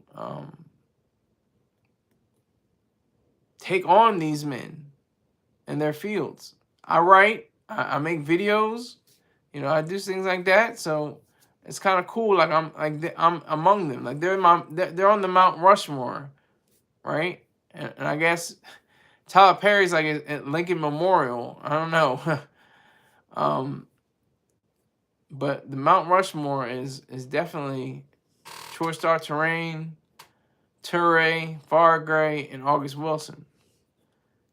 A: take on these men in their fields. I write, I make videos, I do things like that. So it's kind of cool. Like I'm among them. Like they're on the Mount Rushmore, right? And I guess Tyler Perry's like at Lincoln Memorial. I don't know. But the Mount Rushmore is definitely Troy Star Terrain, Ture, Fargray, and August Wilson.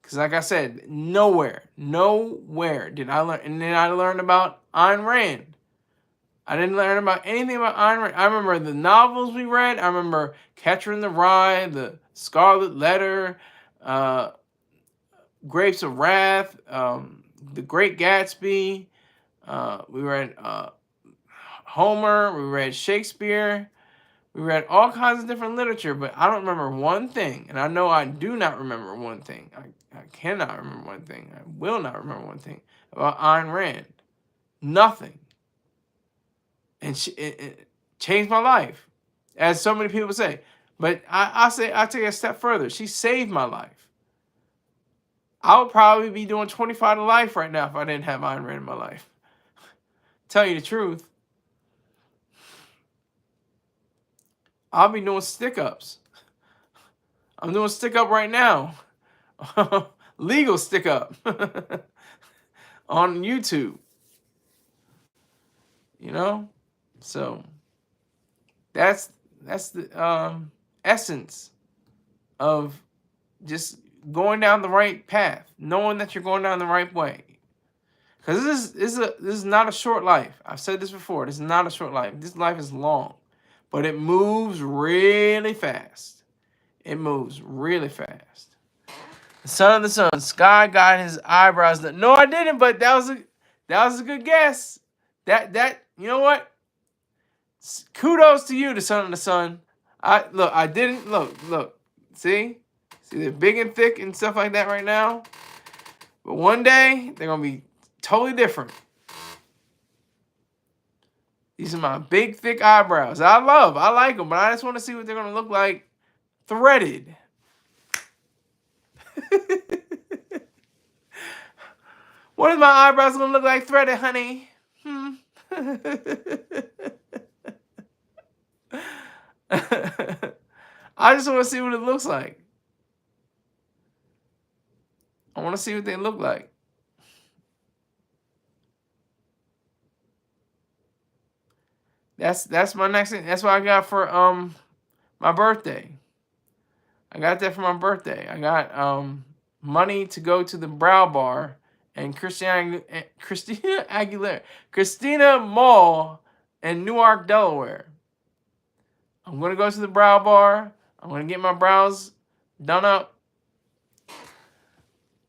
A: Because like I said, nowhere did I learn. And then I learned about Ayn Rand. I didn't learn about anything about Ayn Rand. I remember the novels we read. I remember Catcher in the Rye, The Scarlet Letter, Grapes of Wrath, The Great Gatsby. We read Homer. We read Shakespeare. We read all kinds of different literature, but I don't remember one thing. And I know I do not remember one thing. I cannot remember one thing. I will not remember one thing about Ayn Rand. Nothing. And it changed my life, as so many people say. But I take it a step further. She saved my life. I would probably be doing 25 to life right now if I didn't have Ayn Rand in my life. Tell you the truth. I'll be doing stick-ups. I'm doing stick-up right now. Legal stick-up. On YouTube. So that's the essence of just going down the right path, knowing that you're going down the right way. Because this is not a short life. I've said this before. This is not a short life. This life is long. But it moves really fast. It moves really fast. The son of the sun. Sky got his eyebrows done. No, I didn't, but that was a good guess. That you know what? Kudos to you, the son of the sun. I didn't look. See they're big and thick and stuff like that right now. But one day they're gonna be totally different. These are my big, thick eyebrows. I like them, but I just want to see what they're gonna look like threaded. What is my eyebrows gonna look like threaded, honey? I just want to see what it looks like. I want to see what they look like. That's my next thing. That's what I got for my birthday. I got that for my birthday. I got money to go to the Brow Bar and Christina Mall in Newark, Delaware. I'm gonna go to the Brow Bar. I'm gonna get my brows done up.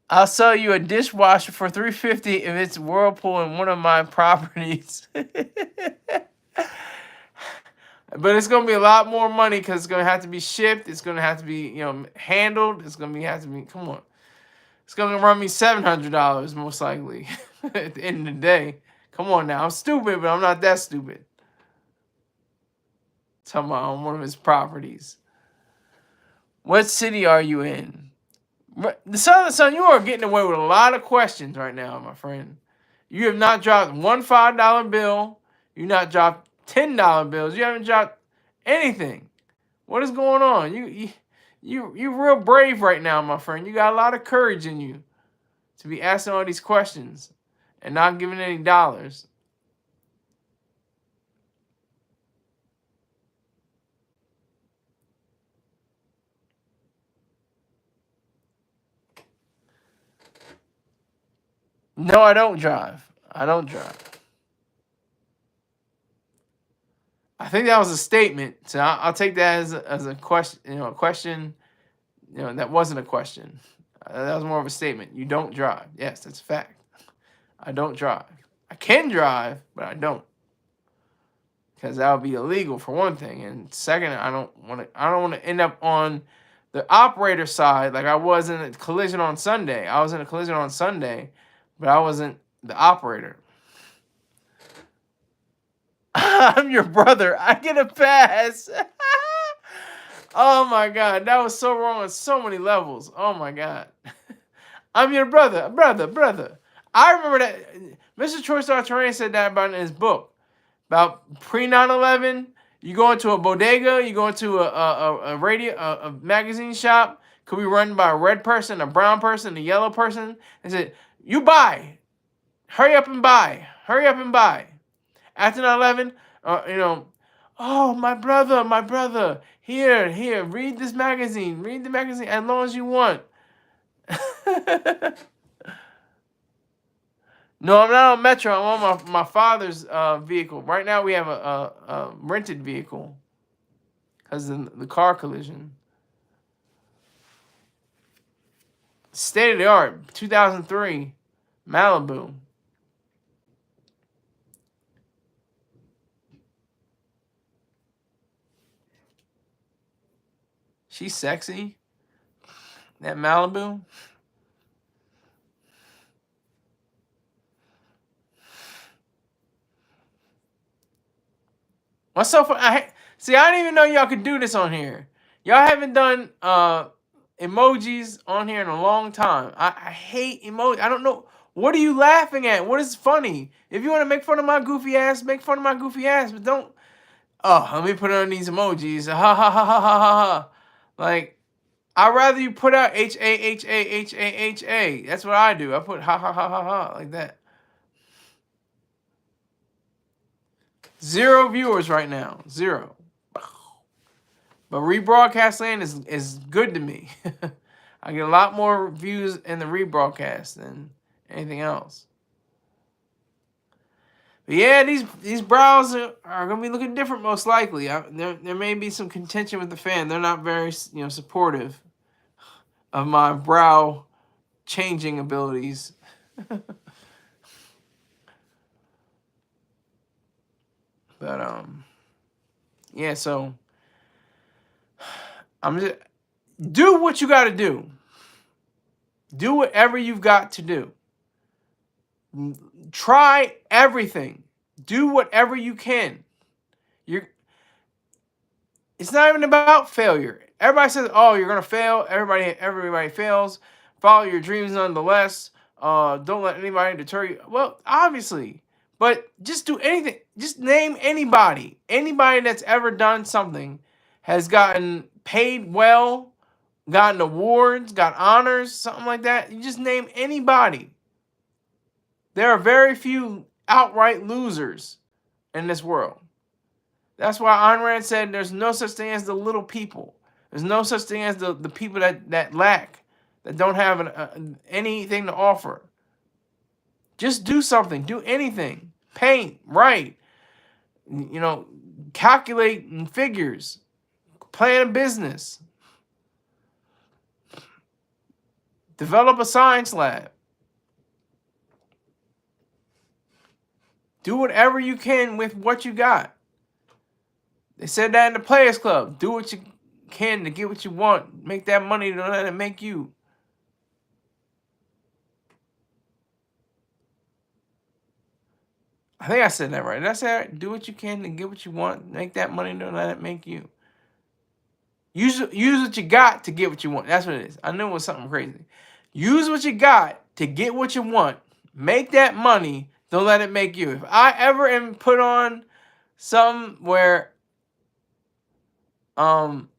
A: I'll sell you a dishwasher for $350 if it's Whirlpool in one of my properties. But it's gonna be a lot more money because it's gonna have to be shipped. It's gonna have to be, handled. It's gonna have to be. Come on, it's gonna run me $700 most likely at the end of the day. Come on now, I'm stupid, but I'm not that stupid. Talking about on one of his properties. What city are you in? The son, you are getting away with a lot of questions right now, my friend. You have not dropped one $5 bill. You not dropped $10 bills. You haven't dropped anything. What is going on? You're real brave right now, my friend. You got a lot of courage in you to be asking all these questions and not giving any dollars. No, I don't drive. I don't drive. I think that was a statement, so I'll take that as a question. A question. That wasn't a question. That was more of a statement. You don't drive. Yes, that's a fact. I don't drive. I can drive, but I don't, because that would be illegal for one thing, and second, I don't want to end up on the operator side like I was in a collision on Sunday. I was in a collision on Sunday, but I wasn't the operator. I'm your brother. I get a pass. Oh my God, that was so wrong on so many levels. Oh my God. I'm your brother. I remember that Mr. Troy Star Terrain said that about in his book. About pre 9/11, you go into a bodega, you go into a magazine shop, could be run by a red person, a brown person, a yellow person, and said, "You buy, hurry up and buy, hurry up and buy." After 9/11, oh my brother, here, read this magazine, read the magazine as long as you want. No, I'm not on Metro. I'm on my father's vehicle. Right now we have a rented vehicle because of the car collision. State of the art, 2003, Malibu. She's sexy. That Malibu. What's so fun? I didn't even know y'all could do this on here. Y'all haven't done emojis on here in a long time. I hate emojis. I don't know. What are you laughing at? What is funny? If you want to make fun of my goofy ass, make fun of my goofy ass. But don't. Oh, let me put on these emojis. Ha ha ha ha ha ha. Like, I'd rather you put out HAHAHAHA. That's what I do. I put ha ha ha ha ha like that. 0 viewers right now. 0. But rebroadcast land is good to me. I get a lot more views in the rebroadcast than anything else. But yeah, these brows are gonna be looking different most likely. There may be some contention with the fan. They're not very supportive of my brow changing abilities. But yeah, so I'm just do what you got to do. Do whatever you've got to do. Try everything. Do whatever you can. You're It's not even about failure. Everybody says, "Oh, you're gonna fail." Everybody fails. Follow your dreams nonetheless. Don't let anybody deter you. Well, obviously, but just do anything. Just name anybody. Anybody that's ever done something has gotten paid well, gotten awards, got honors, something like that. You just name anybody. There are very few outright losers in this world. That's why Ayn Rand said there's no such thing as the little people. There's no such thing as the people that lack, that don't have anything to offer. Just do something. Do anything. Paint, write, calculate in figures, plan a business, develop a science lab. Do whatever you can with what you got. They said that in the Players Club. Do what you can to get what you want. Make that money, don't let it make you. I think I said that right. Did I say that right? Do what you can to get what you want. Make that money, don't let it make you. Use what you got to get what you want. That's what it is. I knew it was something crazy. Use what you got to get what you want. Make that money, don't let it make you. If I ever am put on something where if I'm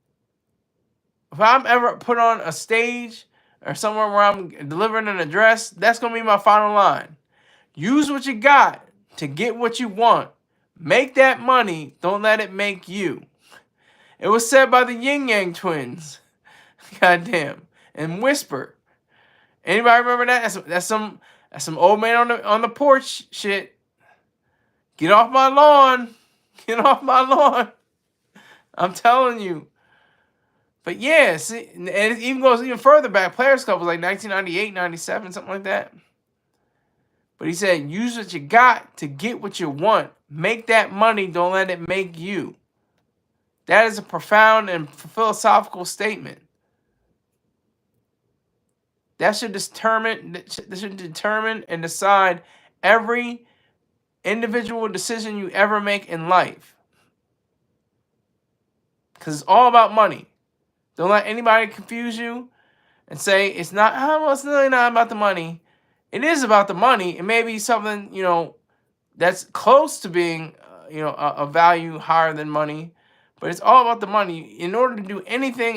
A: ever put on a stage or somewhere where I'm delivering an address, that's going to be my final line. Use what you got to get what you want. Make that money, don't let it make you. It was said by the Yin Yang twins. Goddamn. And Whisper. Anybody remember that? That's some old man on the porch shit. Get off my lawn. Get off my lawn. I'm telling you. But yeah, see, and it even goes even further back. Players Club was like 1998, 97, something like that. But he said, use what you got to get what you want. Make that money, don't let it make you. That is a profound and philosophical statement. That should determine and decide every individual decision you ever make in life. Because it's all about money. Don't let anybody confuse you and say it's not, well, it's really not about the money. It is about the money. It may be something, that's close to being, a value higher than money. But it's all about the money. In order to do anything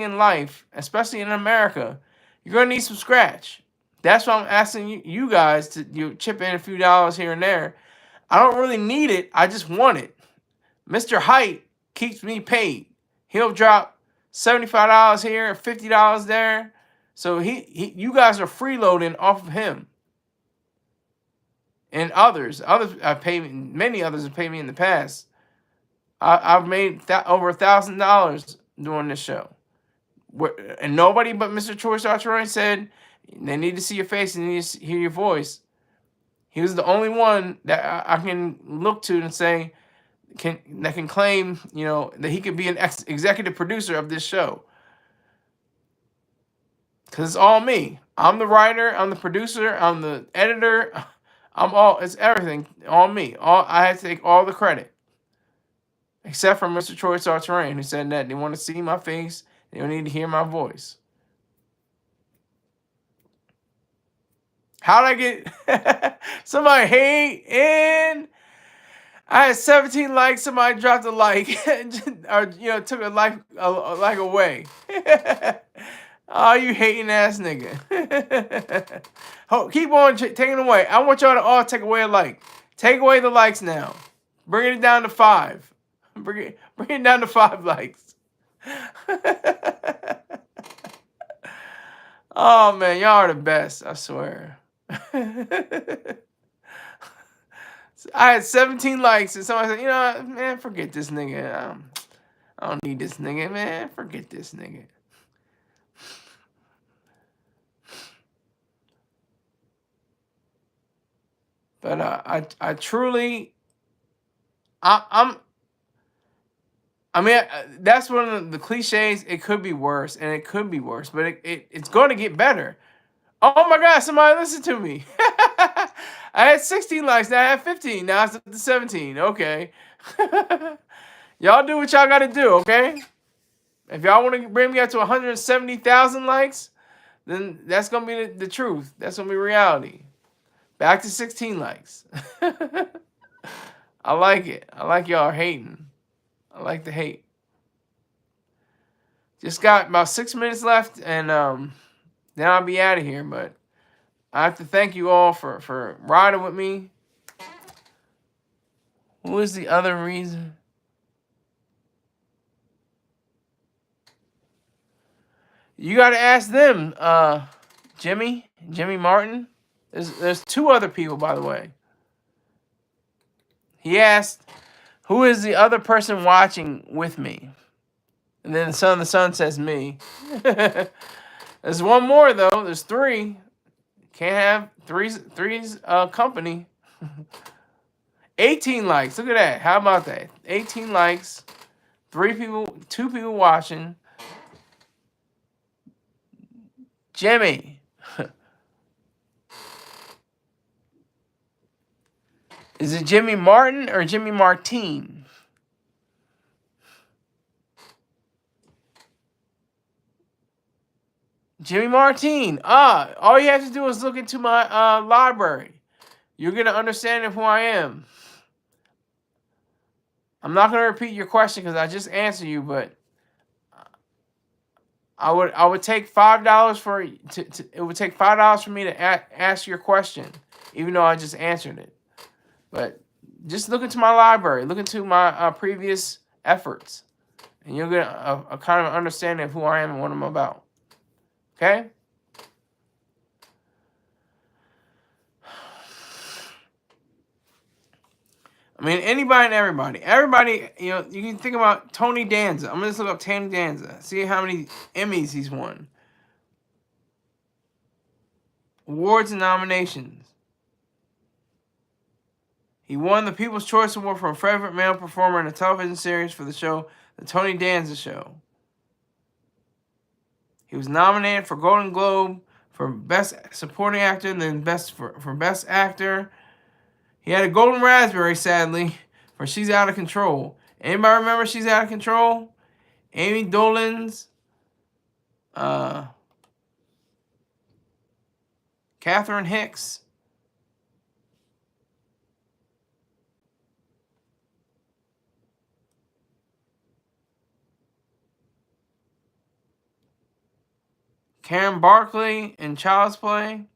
A: in life, especially in America, you're going to need some scratch. That's why I'm asking you guys to chip in a few dollars here and there. I don't really need it. I just want it. Mr. Height keeps me paid. He'll drop $75 here, $50 there. So you guys are freeloading off of him. And others have paid me. Many others have paid me in the past. I've made over $1,000 doing this show. And nobody but Mr. Choice Archery said they need to see your face and they need to hear your voice. He was the only one that I can look to and say can claim, that he could be an executive producer of this show. Because it's all me. I'm the writer. I'm the producer. I'm the editor. It's everything. All me. I had to take all the credit. Except for Mr. Troy Sartarian, who said that they want to see my face. They don't need to hear my voice. How'd I get somebody hating? I had 17 likes. Somebody dropped a like, or took a like away. Oh, you hating ass nigga. Keep on taking away. I want y'all to all take away a like. Take away the likes now. Bring it down to 5. Bring it down to 5 likes. Oh man, y'all are the best. I swear. I had 17 likes, and somebody said, man, forget this nigga. I don't need this nigga, man. Forget this nigga. But I truly, I'm I mean, that's one of the cliches. It could be worse, and it could be worse, but it's going to get better. Oh my God, somebody listen to me. I had 16 likes, now I have 15. Now it's up to 17. Okay. Y'all do what y'all got to do, okay? If y'all want to bring me up to 170,000 likes, then that's going to be the truth. That's going to be reality. Back to 16 likes. I like it. I like y'all hating. I like the hate. Just got about 6 minutes left, and then I'll be out of here. But I have to thank you all for riding with me. Who is the other reason? You got to ask them, Jimmy Martin. There's two other people, by the way. He asked, who is the other person watching with me? And then the son says me. There's one more, though. There's three. Can't have three's company. 18 likes. Look at that. How about that? 18 likes. 2 people watching. Jimmy. Is it Jimmy Martin or Jimmy Martine? Jimmy Martine. All you have to do is look into my library. You're going to understand who I am. I'm not going to repeat your question because I just answered you, but I would take $5 for it would take $5 for me to ask your question, even though I just answered it. But just look into my library, look into my previous efforts, and you'll get a kind of understanding of who I am and what I'm about. Okay? I mean, anybody and everybody. Everybody, you can think about Tony Danza. I'm going to just look up Tony Danza. See how many Emmys he's won. Awards and nominations. He won the People's Choice Award for Favorite Male Performer in a Television Series for the show The Tony Danza Show. He was nominated for Golden Globe for Best Supporting Actor and then for Best Actor. He had a Golden Raspberry, sadly, for She's Out of Control. Anybody remember She's Out of Control? Amy Dolenz. Catherine Hicks. Karen Barkley in Child's Play.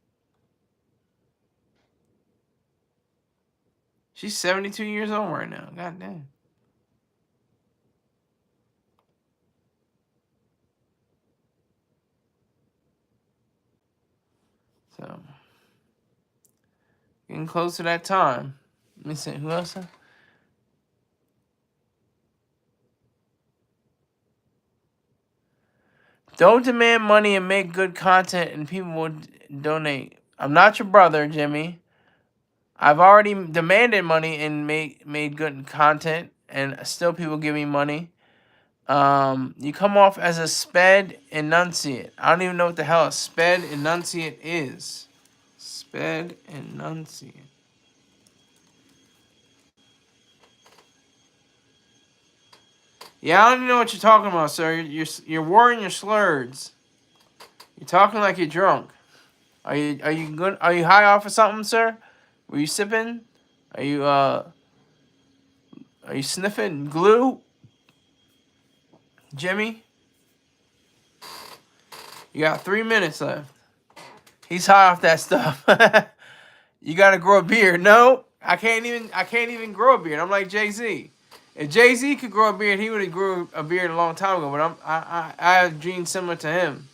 A: She's 72 years old right now. God damn. So, getting close to that time. Let me see. Who else? Don't demand money and make good content and people will donate. I'm not your brother, Jimmy. I've already demanded money and made good content and still people give me money. You come off as a sped enunciate. I don't even know what the hell a sped enunciate is. Sped enunciate. Yeah, I don't even know what you're talking about, sir. You're worrying your slurs. You're talking like you're drunk. Are you good? Are you high off of something, sir? Were you sipping? Are you sniffing glue? Jimmy? You got 3 minutes left. He's high off that stuff. You gotta grow a beard. No, I can't even grow a beard. I'm like Jay-Z. If Jay-Z could grow a beard, he would have grew a beard a long time ago. But I have genes similar to him.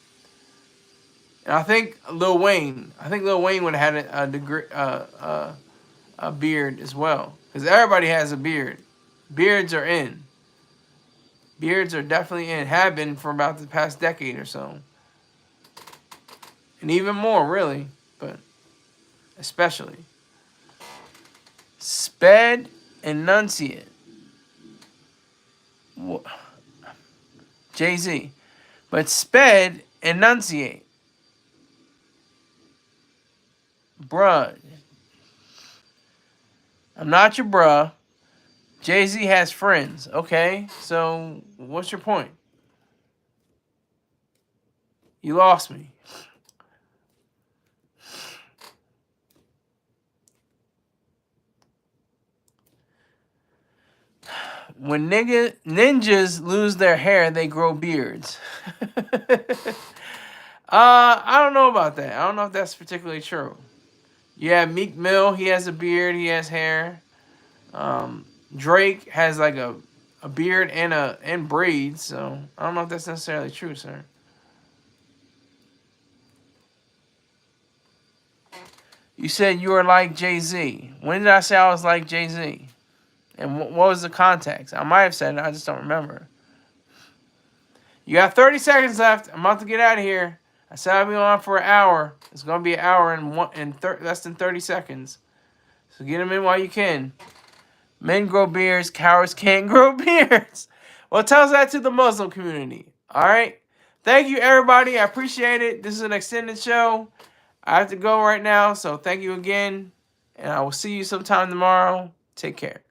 A: And I think Lil Wayne would have had a beard as well, because everybody has a beard. Beards are in. Beards are definitely in. Have been for about the past decade or so, and even more, really, but especially. Sped enunciate. Jay-Z. But sped, enunciate. Bruh. I'm not your bruh. Jay-Z has friends. Okay, so what's your point? You lost me. When ninjas lose their hair, they grow beards. I don't know about that. I don't know if that's particularly true. Yeah, Meek Mill, he has a beard, he has hair. Drake has like a beard and braids, so I don't know if that's necessarily true, sir. You said you were like Jay-Z. When did I say I was like Jay-Z? And what was the context? I might have said it, I just don't remember. You got 30 seconds left. I'm about to get out of here. I said I'll be on for an hour. It's going to be an hour and less than 30 seconds. So get them in while you can. Men grow beards. Cowards can't grow beards. Well, tell us that to the Muslim community. All right? Thank you, everybody. I appreciate it. This is an extended show. I have to go right now. So thank you again. And I will see you sometime tomorrow. Take care.